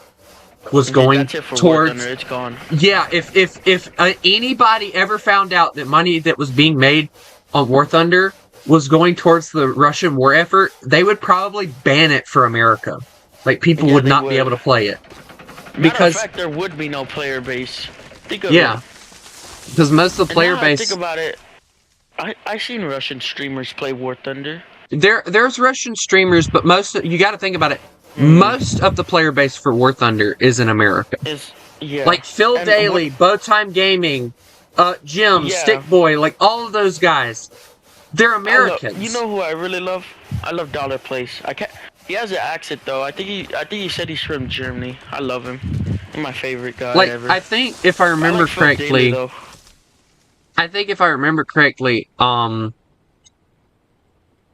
was going That's it for War towards, Thunder. It's gone. yeah, if anybody ever found out that money that was being made on War Thunder was going towards the Russian war effort, they would probably ban it for America. Like, people Yeah, would they not be would. able to play it. Matter Because- of fact, there would be no player base. Think of Yeah. it. Because most of the And player now I base... think about it. I seen Russian streamers play War Thunder. There's Russian streamers, but you got to think about it. Most of the player base for War Thunder is in America. Yeah. Like Phil And Daly, Bowtime Gaming, Jim, Yeah. Stick Boy, like all of those guys. They're Americans. You know who I really love? I love Dollar Place. I can't. He has an accent though. I think he said he's from Germany. I love him. He's my favorite guy like ever. I think if I remember like Phil Daly, correctly, though.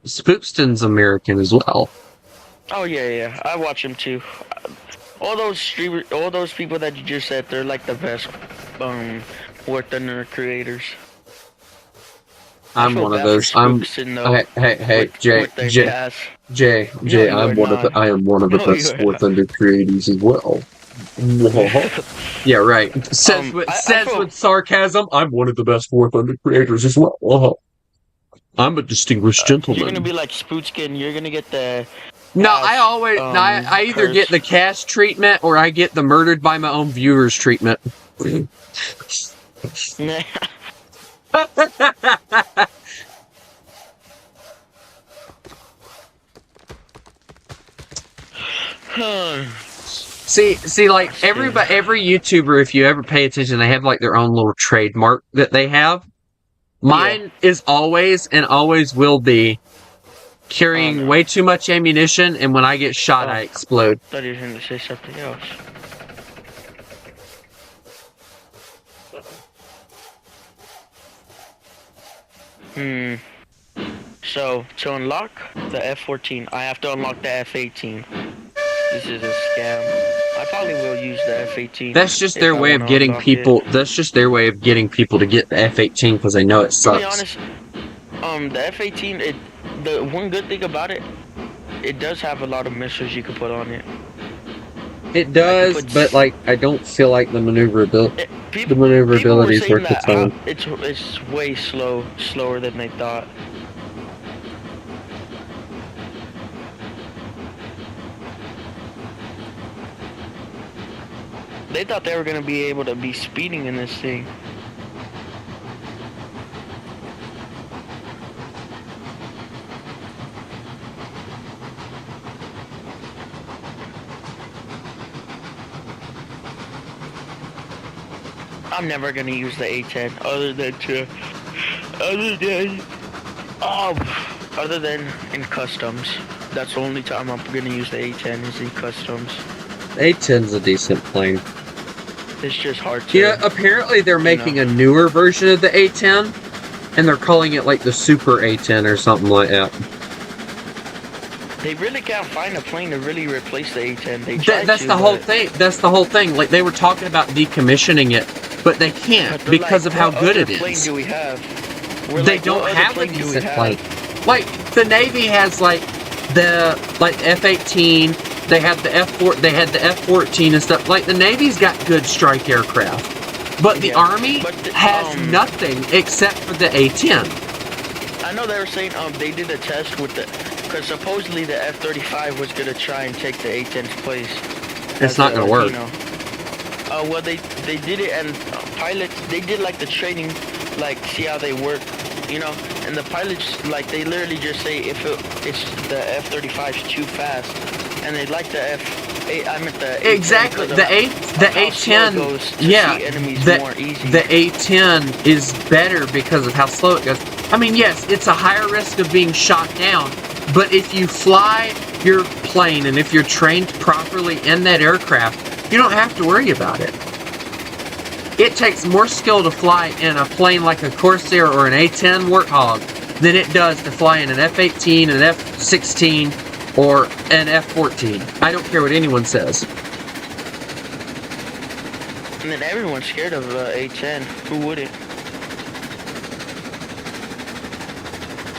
Spoopston's American as well. Oh yeah. I watch him too. All those streamers, all those people that you just said, they're like the best War Thunder creators. I I'm feel one of bad for those. I'm Spookson, though, hey with Jay their Jay gas. Jay No, Jay. you I'm are one of the not. I am one of the No, best you are War not. Thunder creators as well. Yeah, right. Says I feel- with sarcasm, I'm one of the best War Thunder creators as well. I'm a distinguished gentleman. You're gonna be like Spootskin. You're gonna get the. No, Cash, I always I either curse. get the cash treatment or I get the murdered by my own viewers treatment. See, like every YouTuber, if you ever pay attention, they have like their own little trademark that they have. Mine is always and always will be carrying way too much ammunition, and when I get shot, I explode. Thought you were going to say something else. So, to unlock the F-14, I have to unlock the F-18. This is a scam. I probably will use the F-18. That's just if their I way of wanna getting unlock people. it. That's just their way of getting people to get the F-18 because they know it To sucks. be honest, the F-18, the one good thing about it, it does have a lot of missiles you can put on it. It does, but like I don't feel like the maneuverability. The maneuverability is worth the time. It's way slower than they thought. They thought they were gonna be able to be speeding in this thing. I'm never gonna use the A10 other than in customs. That's the only time I'm gonna use the A10 is in customs. A10's a decent plane. It's just hard to. You know, apparently they're making a newer version of the A10, and they're calling it like the Super A10 or something like that. They really can't find a plane to really replace the A10. They tried That's to, the whole but- thing. That's the whole thing. Like they were talking about decommissioning it, but they can't but they're because like, of how what good other it plane is. do we have? We're They like, don't what other have a plane do we decent have? plane. Like the Navy has like the F-18. They have the F-4. They had the F-14 and stuff. Like the Navy's got good strike aircraft, but the Yeah, Army but has nothing except for the A-10. I know they were saying they did a test with the, because supposedly the F-35 was gonna try and take the A-10's place. It's not gonna work. Well, they did it, and pilots, they did like the training, like see how they work, and the pilots, like, they literally just say if it's the F-35 is too fast, and they like the F-8, I meant the exactly the A-10, yeah, the A-10 is better because of how slow it goes. I mean, yes, it's a higher risk of being shot down, but if you fly your plane and if you're trained properly in that aircraft, you don't have to worry about it. It takes more skill to fly in a plane like a Corsair or an A-10 Warthog than it does to fly in an F-18, an F-16, or an F-14. I don't care what anyone says. And then everyone's scared of A-10. Who wouldn't?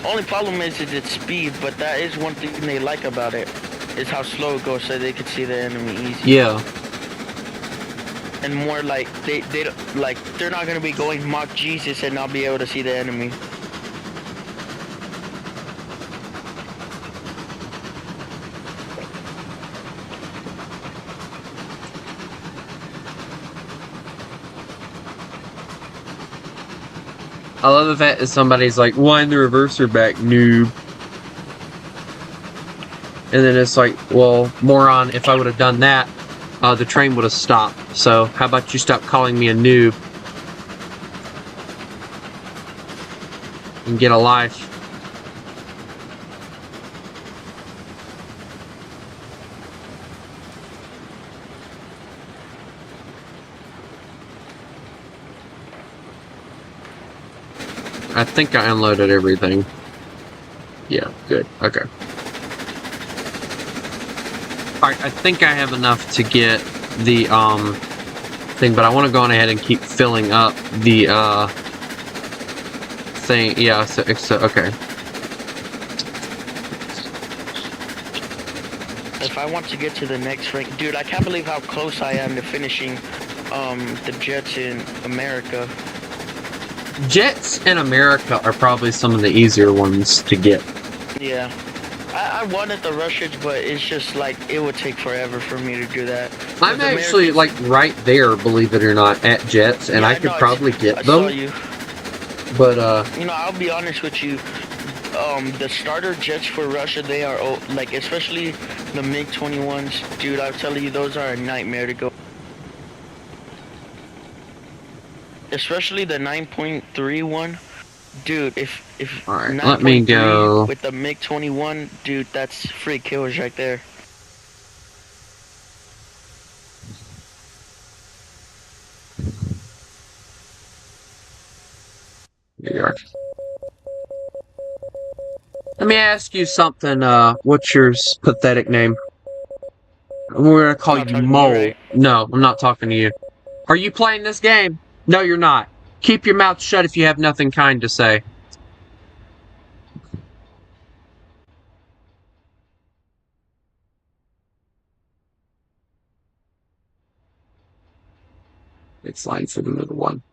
Only problem is its speed, but that is one thing they like about it, is how slow it goes, so they can see the enemy easy. Yeah. And more like they're not gonna be going Mach Jesus and not be able to see the enemy. I love the fact that somebody's like, wind the reverser back, noob. And then it's like, well, moron, if I would have done that, the train would have stopped. So how about you stop calling me a noob and get a life? I think I unloaded everything. Yeah, good. Okay. Alright, I think I have enough to get the thing, but I want to go on ahead and keep filling up the thing. Yeah, so okay. If I want to get to the next rank, dude, I can't believe how close I am to finishing the jets in America. Jets in America are probably some of the easier ones to get. Yeah. I wanted the Russians, but it's just like it would take forever for me to do that. I'm actually like right there, believe it or not, at Jets, and yeah, I could probably get them. Saw you. But I'll be honest with you. The starter jets for Russia, they are like, especially the MiG-21s, dude. I'm telling you, those are a nightmare to go. Especially the 9.3 one. Dude, if alright, let me go with the MiG-21, dude, that's free kills right there. There you are. Let me ask you something, what's your pathetic name? We're gonna call you Mole. Right? No, I'm not talking to you. Are you playing this game? No, you're not. Keep your mouth shut if you have nothing kind to say. It's line for the middle one.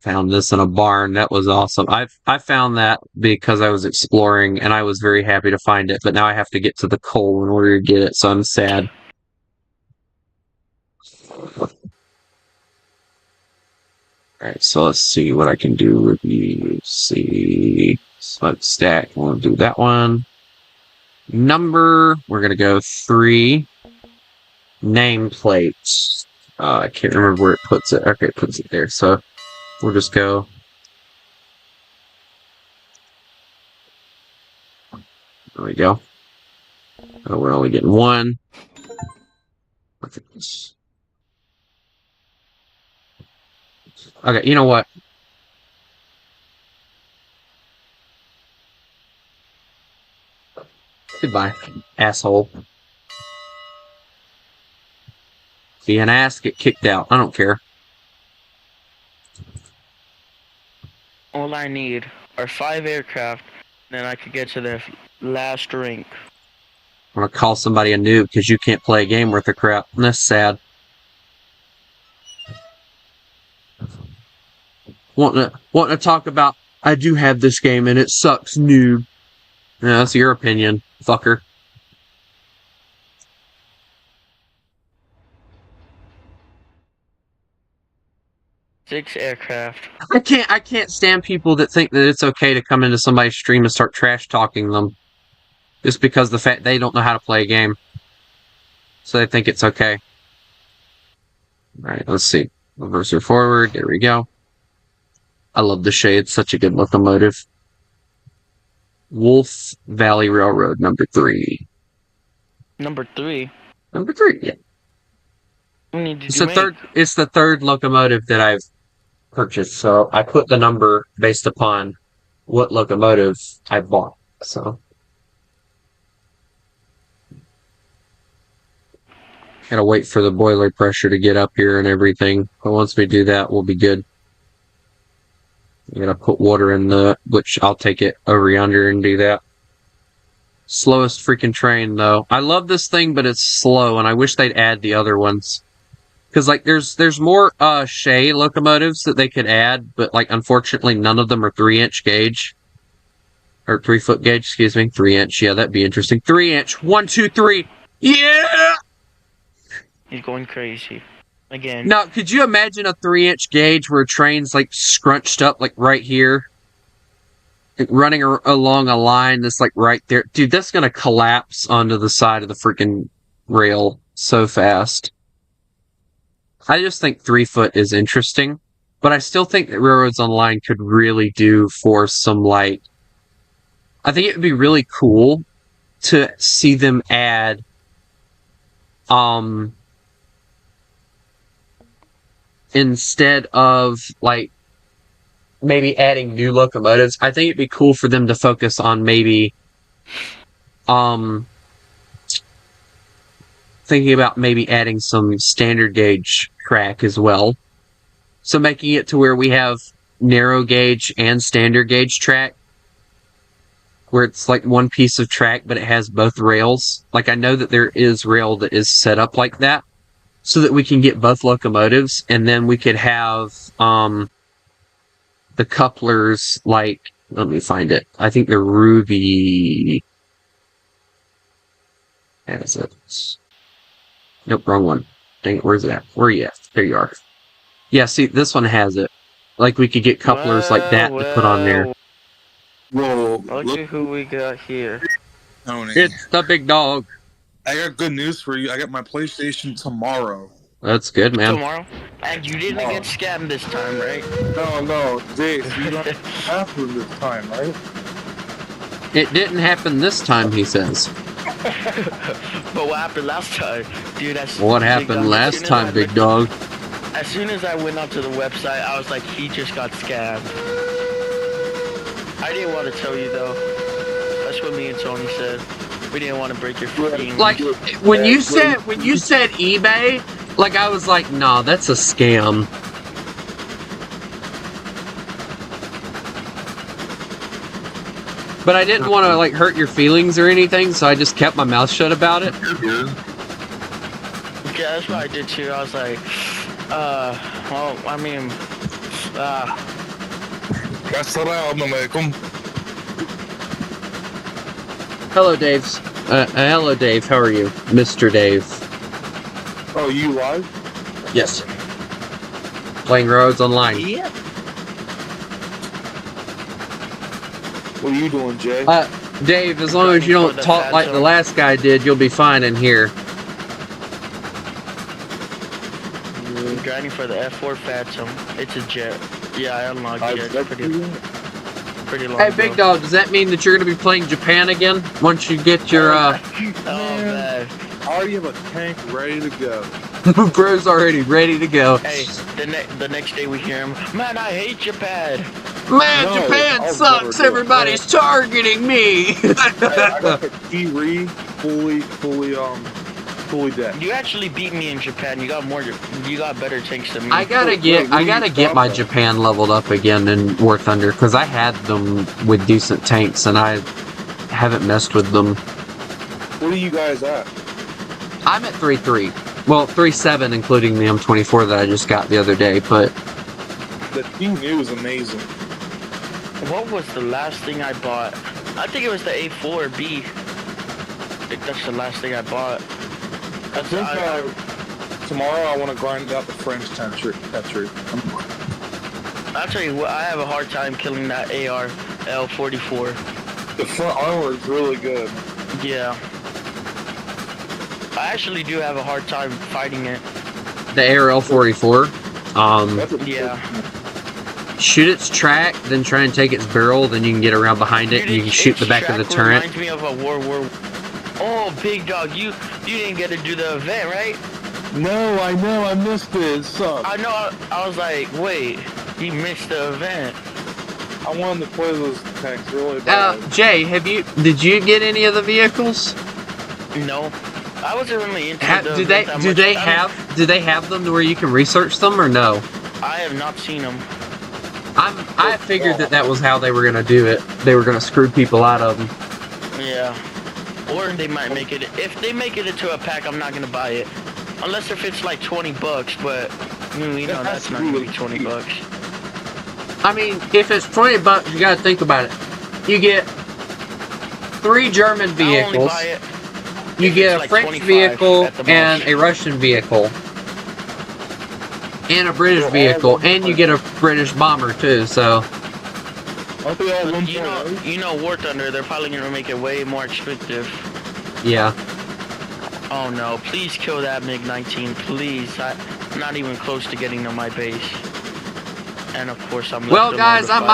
Found this in a barn. That was awesome. I found that because I was exploring and I was very happy to find it, but now I have to get to the coal in order to get it, so I'm sad. Alright, so let's see what I can do. Review, see, select stack. We'll do that one. Number, we're gonna go 3. Nameplate. I can't remember where it puts it. Okay, it puts it there. So we'll just go. There we go. Oh, we're only getting 1. Look at this. Okay, you know what? Goodbye, asshole. Be an ass, get kicked out. I don't care. All I need are 5 aircraft, then I could get to the last rank. I'm gonna call somebody a noob because you can't play a game worth of crap. And that's sad. Wanting to talk about, I do have this game and it sucks, noob. Yeah, that's your opinion. fucker. Six aircraft. I can't stand people that think that it's okay to come into somebody's stream and start trash talking them. Just because the fact they don't know how to play a game. So they think it's okay. Alright, let's see. Reverser forward, there we go. I love the shade, such a good locomotive. Wolf Valley Railroad, number 3. Number 3. Number 3, yeah. How many did It's you the make? third. It's the third locomotive that I've purchased. So I put the number based upon what locomotive I bought. So gotta wait for the boiler pressure to get up here and everything. But once we do that, we'll be good. I'm gonna put water in which I'll take it over yonder and do that. Slowest freaking train though. I love this thing, but it's slow, and I wish they'd add the other ones. Because, like, there's more, Shay locomotives that they could add, but, like, unfortunately none of them are 3-inch gauge. Or 3-foot gauge, excuse me. 3-inch, yeah, that'd be interesting. 3-inch, 1, 2, 3, yeah! He's going crazy. Again. Now, could you imagine a 3-inch gauge where a train's, like, scrunched up, like, right here? Like, running along a line that's, like, right there. Dude, that's gonna collapse onto the side of the freaking rail so fast. I just think 3-foot is interesting, but I still think that Railroads Online could really do for some, like... I think it would be really cool to see them add, instead of, like, maybe adding new locomotives, I think it'd be cool for them to focus on maybe, thinking about maybe adding some standard gauge track as well. So making it to where we have narrow gauge and standard gauge track, where it's like one piece of track, but it has both rails. Like, I know that there is rail that is set up like that, so that we can get both locomotives, and then we could have, the couplers, like, let me find it. I think they're Ruby... Has it? Nope, wrong one. Dang it, where's it at? Where are you at? There you are. Yeah, see, this one has it. Like, we could get couplers like that to put on there. Whoa, Look at who we got here. Tony. It's the big dog. I got good news for you. I got my PlayStation tomorrow. That's good, man. Tomorrow? And you didn't get scammed this time, right? No, Jace, you don't have to this time, right? It didn't happen this time, he says. But what happened last time? Dude, What happened last time, big dog? As soon as I went onto the website, I was like, he just got scammed. I didn't want to tell you, though. That's what me and Tony said. We didn't want to break your freaking... Like, when you said eBay, like, I was like, nah, that's a scam. But I didn't want to, like, hurt your feelings or anything, so I just kept my mouth shut about it. You're good. Yeah, that's what I did too. I was like, well, I mean, Assalamu alaikum. Hello, Dave. Hello, Dave. How are you? Mr. Dave. Oh, you live? Yes. Playing Roads Online. yeah. What are you doing, Jay? Dave, as long as you don't talk like the last guy did, you'll be fine in here. I'm grinding for the F4 Phantom. It's a jet. Yeah, I unlocked it. Pretty long. Hey, Big Dog, does that mean that you're going to be playing Japan again once you get your, Oh, man. I already have a tank ready to go. Bro's already ready to go. Hey, the next day we hear him, man, I hate Japan. Man, No, Japan I'll sucks. never do it. Everybody's targeting me. I got the T-Re fully dead. You actually beat me in Japan. You got better tanks than me. I gotta get my Japan leveled up again in War Thunder because I had them with decent tanks and I haven't messed with them. What are you guys at? I'm at 3.3. Well, 3.7 including the M24 that I just got the other day, but The T-New is amazing. What was the last thing I bought? I think it was the A4B. think that's the last thing I bought. I think tomorrow I want to grind out the French country. I'll tell you what, I have a hard time killing that AR L44. The front armor is really good. Yeah. I actually do have a hard time fighting it. The ARL-44. That's a Yeah. Shoot its track, then try and take its barrel, then you can get around behind it and you can shoot the back of the turret. Reminds me of a World War. Oh, Big Dog, you didn't get to do the event, right? No, I know, I missed it. It sucks. I know. I was like, wait, you missed the event. I wanted to play those tanks really bad. Jay, did you get any of the vehicles? No, I wasn't really into the do event that much. do they have them to where you can research them or no? I have not seen them. I figured that was how they were gonna do it. They were gonna screw people out of them. Yeah. Or they might make it. If they make it into a pack, I'm not gonna buy it, unless if it's like $20. But you know that's not gonna be $20. I mean, if it's $20, you gotta think about it. You get 3 German I'll only vehicles. buy it You if get it's a like French 25 vehicle at the and most. a Russian vehicle. And a British vehicle. And you get a British bomber too, so. Aren't they all But 1.0? you know War Thunder, they're probably gonna make it way more expensive. Yeah. Oh no, please kill that MiG-19, please. I'm not even close to getting to my base. And of course I'm Well, left guys, alone I to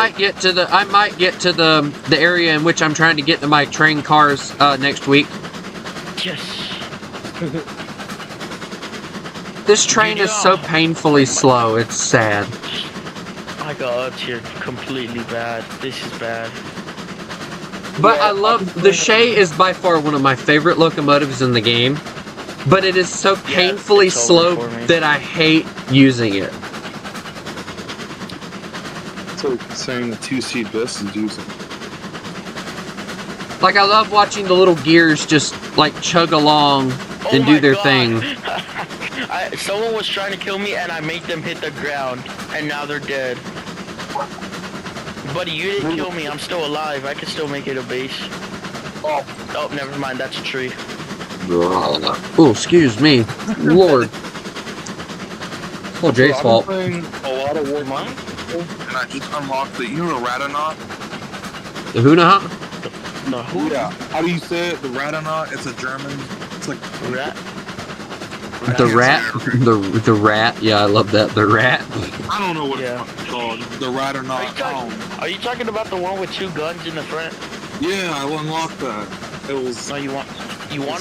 might get to the area in which I'm trying to get to my train cars next week. fight. Yes. This train is so painfully slow. It's sad. My God, here completely bad. This is bad. But I love the Shay is by far one of my favorite locomotives in the game. But it is so painfully it's over slow for me. that I hate using it. It's like saying the 2C bus is using. Like I love watching the little gears just like chug along and Oh do my their God. thing. Someone was trying to kill me and I made them hit the ground and now they're dead. Buddy, you didn't kill me. I'm still alive. I can still make it a base. Oh, never mind. That's a tree. Oh, excuse me, Lord. Oh, Jay's fault. I've been playing a lot of War Mine? and I just unlocked the, you know the Radanaut? The Hunaha? The who? Yeah. How do you say it? The Radanaut? It's a German. It's like Rat? The rat? The rat? Yeah, I love that. The rat. I don't know what Yeah. it's called. The Radanaut. Are you talking about the one with 2 guns in the front? Yeah, I unlocked that. It was. No, you want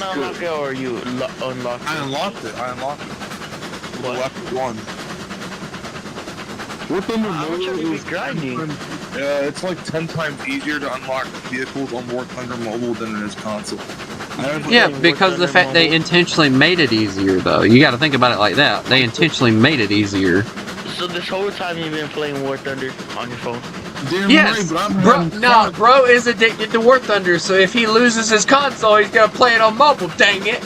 to unlock it or you unlock it? I unlocked it. The What? left one. War Thunder How much have you is been grinding? it's like 10 times easier to unlock vehicles on War Thunder Mobile than it is console. Yeah, because of the fact they intentionally made it easier, though. You got to think about it like that. They intentionally made it easier. So this whole time you've been playing War Thunder on your phone? Damn Yes, right, but I'm bro. having No, fun. bro is addicted to War Thunder. So if he loses his console, he's gonna play it on mobile. Dang it!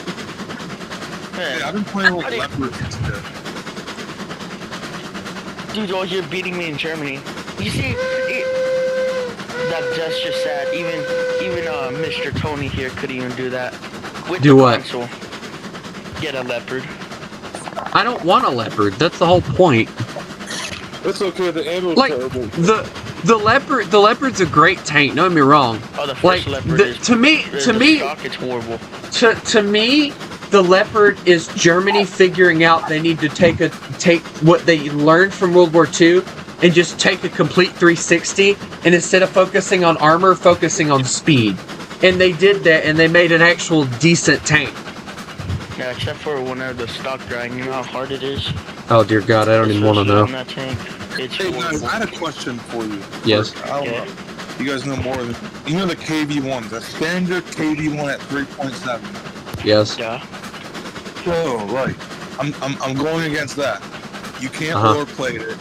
Man, Yeah, I've been playing with I didn't- Leopards instead. dude, oh, you're beating me in Germany. You see, that's just sad. Even Mr. Tony here could even do that. With Do the what? console. Get a Leopard. I don't want a Leopard. That's the whole point. It's okay, the ammo's Like terrible. the Leopard's a great tank. Don't get me wrong. Oh, the first Like Leopard is. to me, the stock, it's horrible. to me, the Leopard is Germany figuring out they need to take what they learned from World War II and just take a complete 360, and instead of focusing on armor, focusing on speed. And they did that, and they made an actual decent tank. Yeah, except for whenever the stock grind, you know how hard it is? Oh dear God, I don't even want to Especially know. on that tank. It's Hey guys, horrible. I had a question for you. Yes. I don't know. You guys know more than you know the KV1, the standard KV1 at 3.7. Yes. Yeah. So right, I'm going against that. You can't overplay it.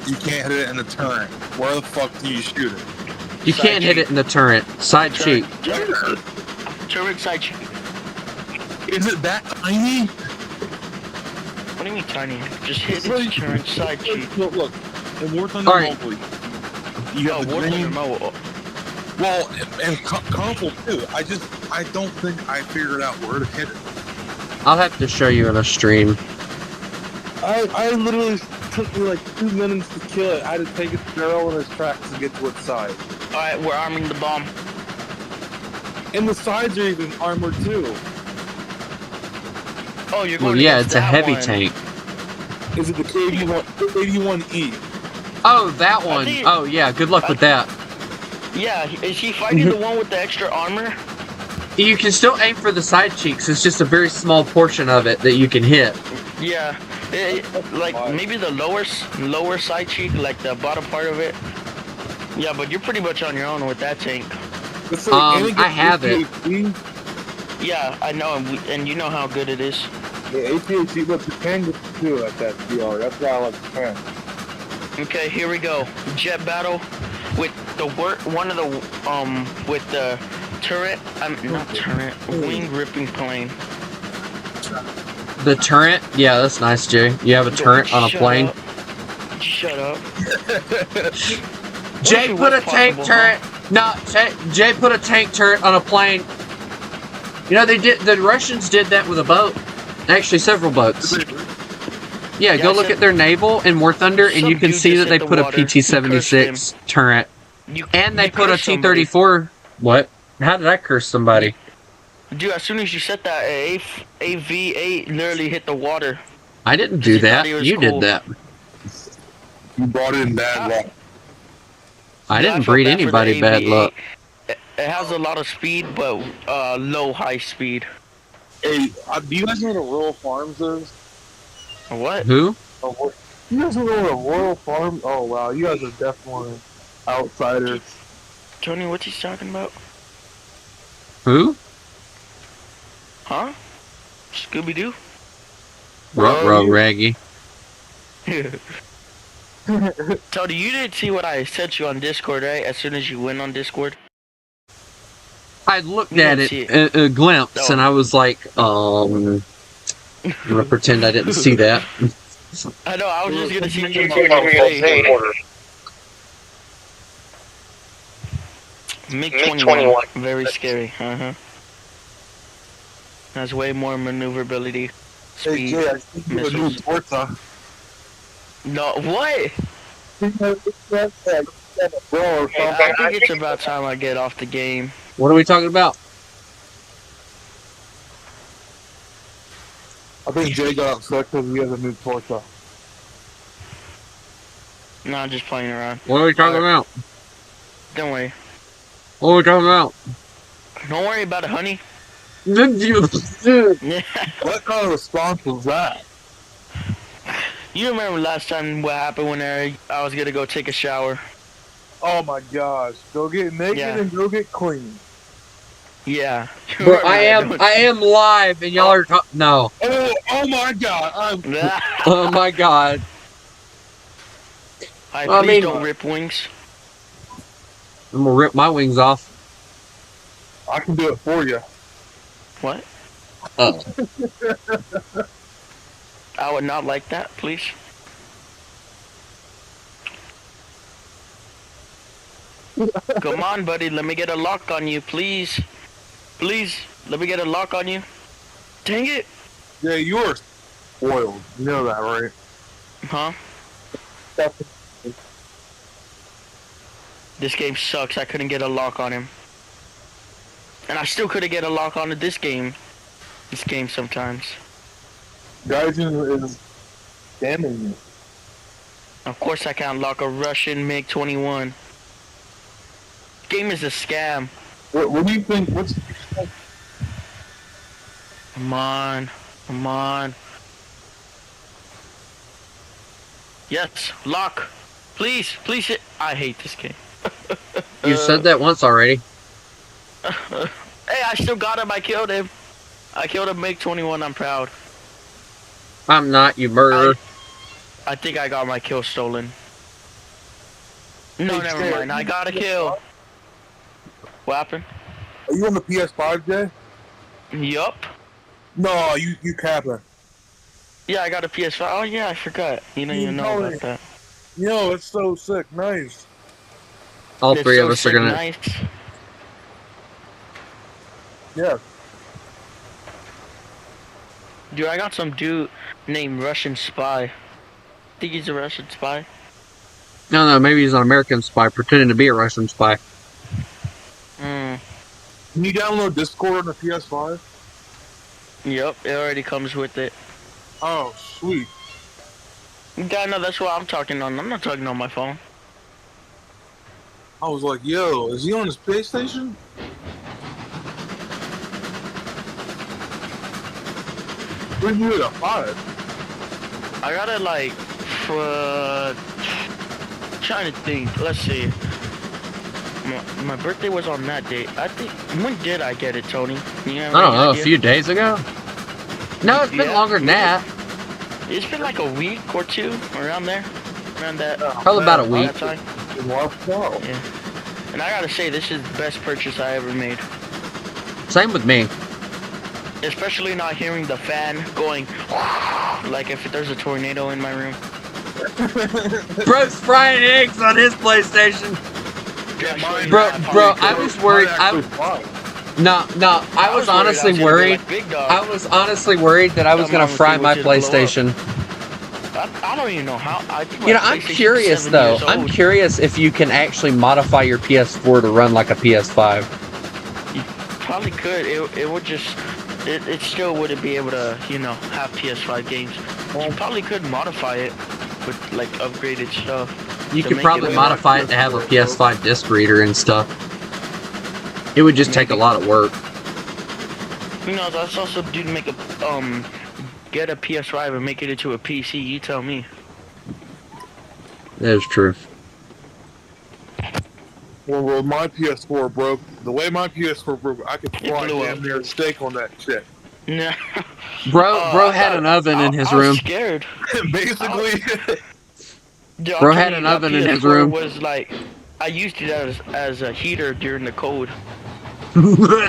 You can't hit it in the turret. Where the fuck do you shoot it? You Side can't hit cheek. it in the turret. Side cheek. Turret side cheek. Is it that tiny? What do you mean tiny? Just hit It's the like- turret side cheek. Look, in War Thunder Alright. Mobile, you Oh, have the War Thunder green. Mobile. Well, and console too. I don't think I figured out where to hit it. I'll have to show you in a stream. I literally took me like 2 minutes to kill it. I had to take its barrel and its tracks to get to its side. Alright, we're arming the bomb. And the sides are even armored too. Oh, you're going Well, yeah, against it's a that heavy one. tank. Is it the KV-1E? Oh, that one. think- Oh, yeah. Good luck with that. Yeah, is he fighting the one with the extra armor? You can still aim for the side cheeks. It's just a very small portion of it that you can hit. Yeah, like maybe the lower side cheek, like the bottom part of it. Yeah, but you're pretty much on your own with that tank. I have it. Yeah, I know, and you know how good it is. The APHC, but Japan gets 2 at that PR. That's why I like Japan. Okay, here we go. Jet battle with the one of the with the turret. Not turret. Wing ripping plane. The turret? Yeah, that's nice, Jay. You have a turret on a Shut plane. up. Shut up. Jay Wish it put a was tank possible, turret. No, Jay put a tank turret on a plane. You know, they did. The Russians did that with a boat. Actually, several boats. Yeah, go I look said- at their naval in War Thunder, and Some you can dude see just that they hit the put a water. You PT-76 turret, You, and they you put a cursed somebody. T-34. What? How did I curse somebody? Dude, as soon as you said that, AV8 literally hit the water. I didn't do He thought that. he was You cool. did that. You brought in bad luck. I Yeah, didn't felt breed bad for the anybody bad AV8. luck. It has a lot of speed, but low high speed. Hey, do you guys know what a rural farms is? What? Who? You guys know what a rural farm? Oh wow, you guys are definitely outsiders. Tony, what's he talking about? Who? Huh? Scooby-Doo? Ruh-roh, Raggy. Tony, you didn't see what I sent you on Discord, right? As soon as you went on Discord? I looked You at didn't it, see a glimpse, Oh. and I was like, I'm gonna pretend I didn't see that. I know, I was just gonna see you MiG-21. Very scary, Has way more maneuverability. Hey Speed. Jay, I think you have a new missiles. Forza. No, what? Bro, or Hey, something. I think it's about time I get off the game. What are we talking about? I think Jay got upset because he has a new Forza. No, I'm just playing around. What are we talking about? Don't worry. What are we talking about? Don't worry about it, honey. What kind of response was that? You remember last time what happened when I was gonna go take a shower? Oh my gosh. Go get naked Yeah. and go get clean. Yeah. You Bro, remember that, I am live, and y'all are no. Oh my god. don't you? Oh my god. Hi, Well, I please mean- don't rip wings. I'm gonna rip my wings off. I can do it for you. What? Oh. I would not like that, please. Come on, buddy. Let me get a lock on you, please. Please, let me get a lock on you. Dang it. Yeah, you are spoiled. You know that, right? Huh? This game sucks. I couldn't get a lock on him. And I still couldn't get a lock on this game. This game sometimes. Gaijin is damning you. Of course I can't lock a Russian MiG-21. Game is a scam. What do you think? Come on. Come on. Yes, lock. Please, please hit. I hate this game. You said that once already. Hey, I still got him. I killed him. I killed a MiG-21. I'm proud. I'm not, you murderer. I think I got my kill stolen. No, Hey, never Jay, mind. I got a kill. What happened? Are you on the PS5, Jay? Yup. No, you capping. Yeah, I got a PS5. Oh, yeah, I forgot. You don't even know about that. Yo, it's so sick. Nice. All It's three so of us are sick, gonna. nice. Yeah. Dude, I got some dude named Russian Spy. Think he's a Russian spy? No, maybe he's an American spy pretending to be a Russian spy. Mm. Can you download Discord on the PS5? Yep, it already comes with it. Oh, sweet. Yeah, no, that's what I'm talking on. I'm not talking on my phone. I was like, yo, is he on his PlayStation? When you hit a 5? I got it like for trying to think. Let's see. My birthday was on that date. I think. When did I get it, Tony? You have I don't any know, a idea? few days ago? No, it's been Yeah. longer than that. It's been like a week or two around there, around that. Probably about a week. that time. Wow. Yeah. And I gotta say, this is the best purchase I ever made. Same with me. Especially not hearing the fan going, like if there's a tornado in my room. Bro's frying eggs on his PlayStation. Yeah, mine- Bro, I Mine was worried. actually fine. No, I was honestly worried. I was honestly worried that I was gonna fry my PlayStation. I don't even know how. I think You know, my I'm PlayStation's curious 7 though. years I'm old. curious if you can actually modify your PS4 to run like a PS5. You probably could. It would just. It still wouldn't be able to, have PS5 games. You probably could modify it with like upgraded stuff. You To could make probably it modify it to have a PS5 disc reader and stuff. It would just take a lot of work. That's also due to make a get a PS5 and make it into a PC. You tell me. That is true. Well, my PS4 broke. The way my PS4 broke, I could fry blew damn up. near a steak on that shit. Nah. Bro had an oven in his I was room. scared. Basically, Dude, I'm Bro telling had you, an that oven in his PS4 room. Was like, I used it as a heater during the cold. blew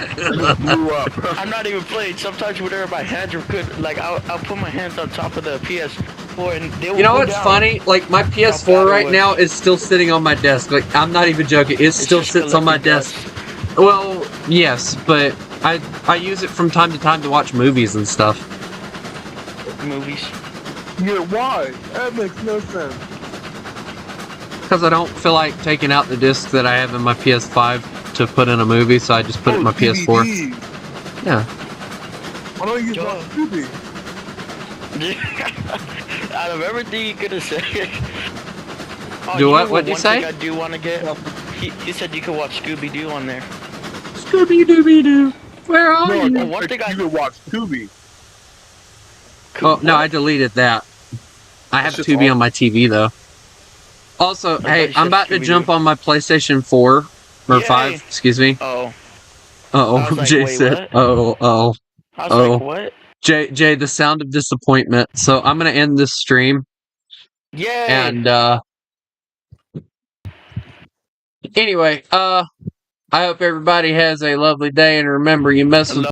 up. I'm not even playing. Sometimes whenever my hands are good, like I'll put my hands on top of the PS4 and they will You know go what's down. funny? Like my bad PS4 it right was. now is still sitting on my desk. Like I'm not even joking. It It's still just sits on my collecting desk. dust. Well, yes, but I use it from time to time to watch movies and stuff. Movies. Yeah, why? That makes no sense. Because I don't feel like taking out the disc that I have in my PS5 to put in a movie, so I just put it in my PS4. DVD. Yeah. Why don't you Duh. watch Scooby? Out of everything you could have said. Oh, Do you what? know What'd you one say? thing I do want to get. He said you could watch Scooby Doo on there. Scooby Dooby Doo, where are No, you? no, one thing you could watch Tubi. Oh no, I deleted that. I have That's just Tubi awful. on my TV though. Also, thought hey, you I'm said about to Scooby-Doo. jump on my PlayStation 4 or Yay. 5. Excuse me. Oh, Oh, I was like, Jay wait, said. what? Oh. I was Oh. like, what? Jay, the sound of disappointment. So I'm gonna end this stream, Yay! and anyway, I hope everybody has a lovely day, and remember, you mess with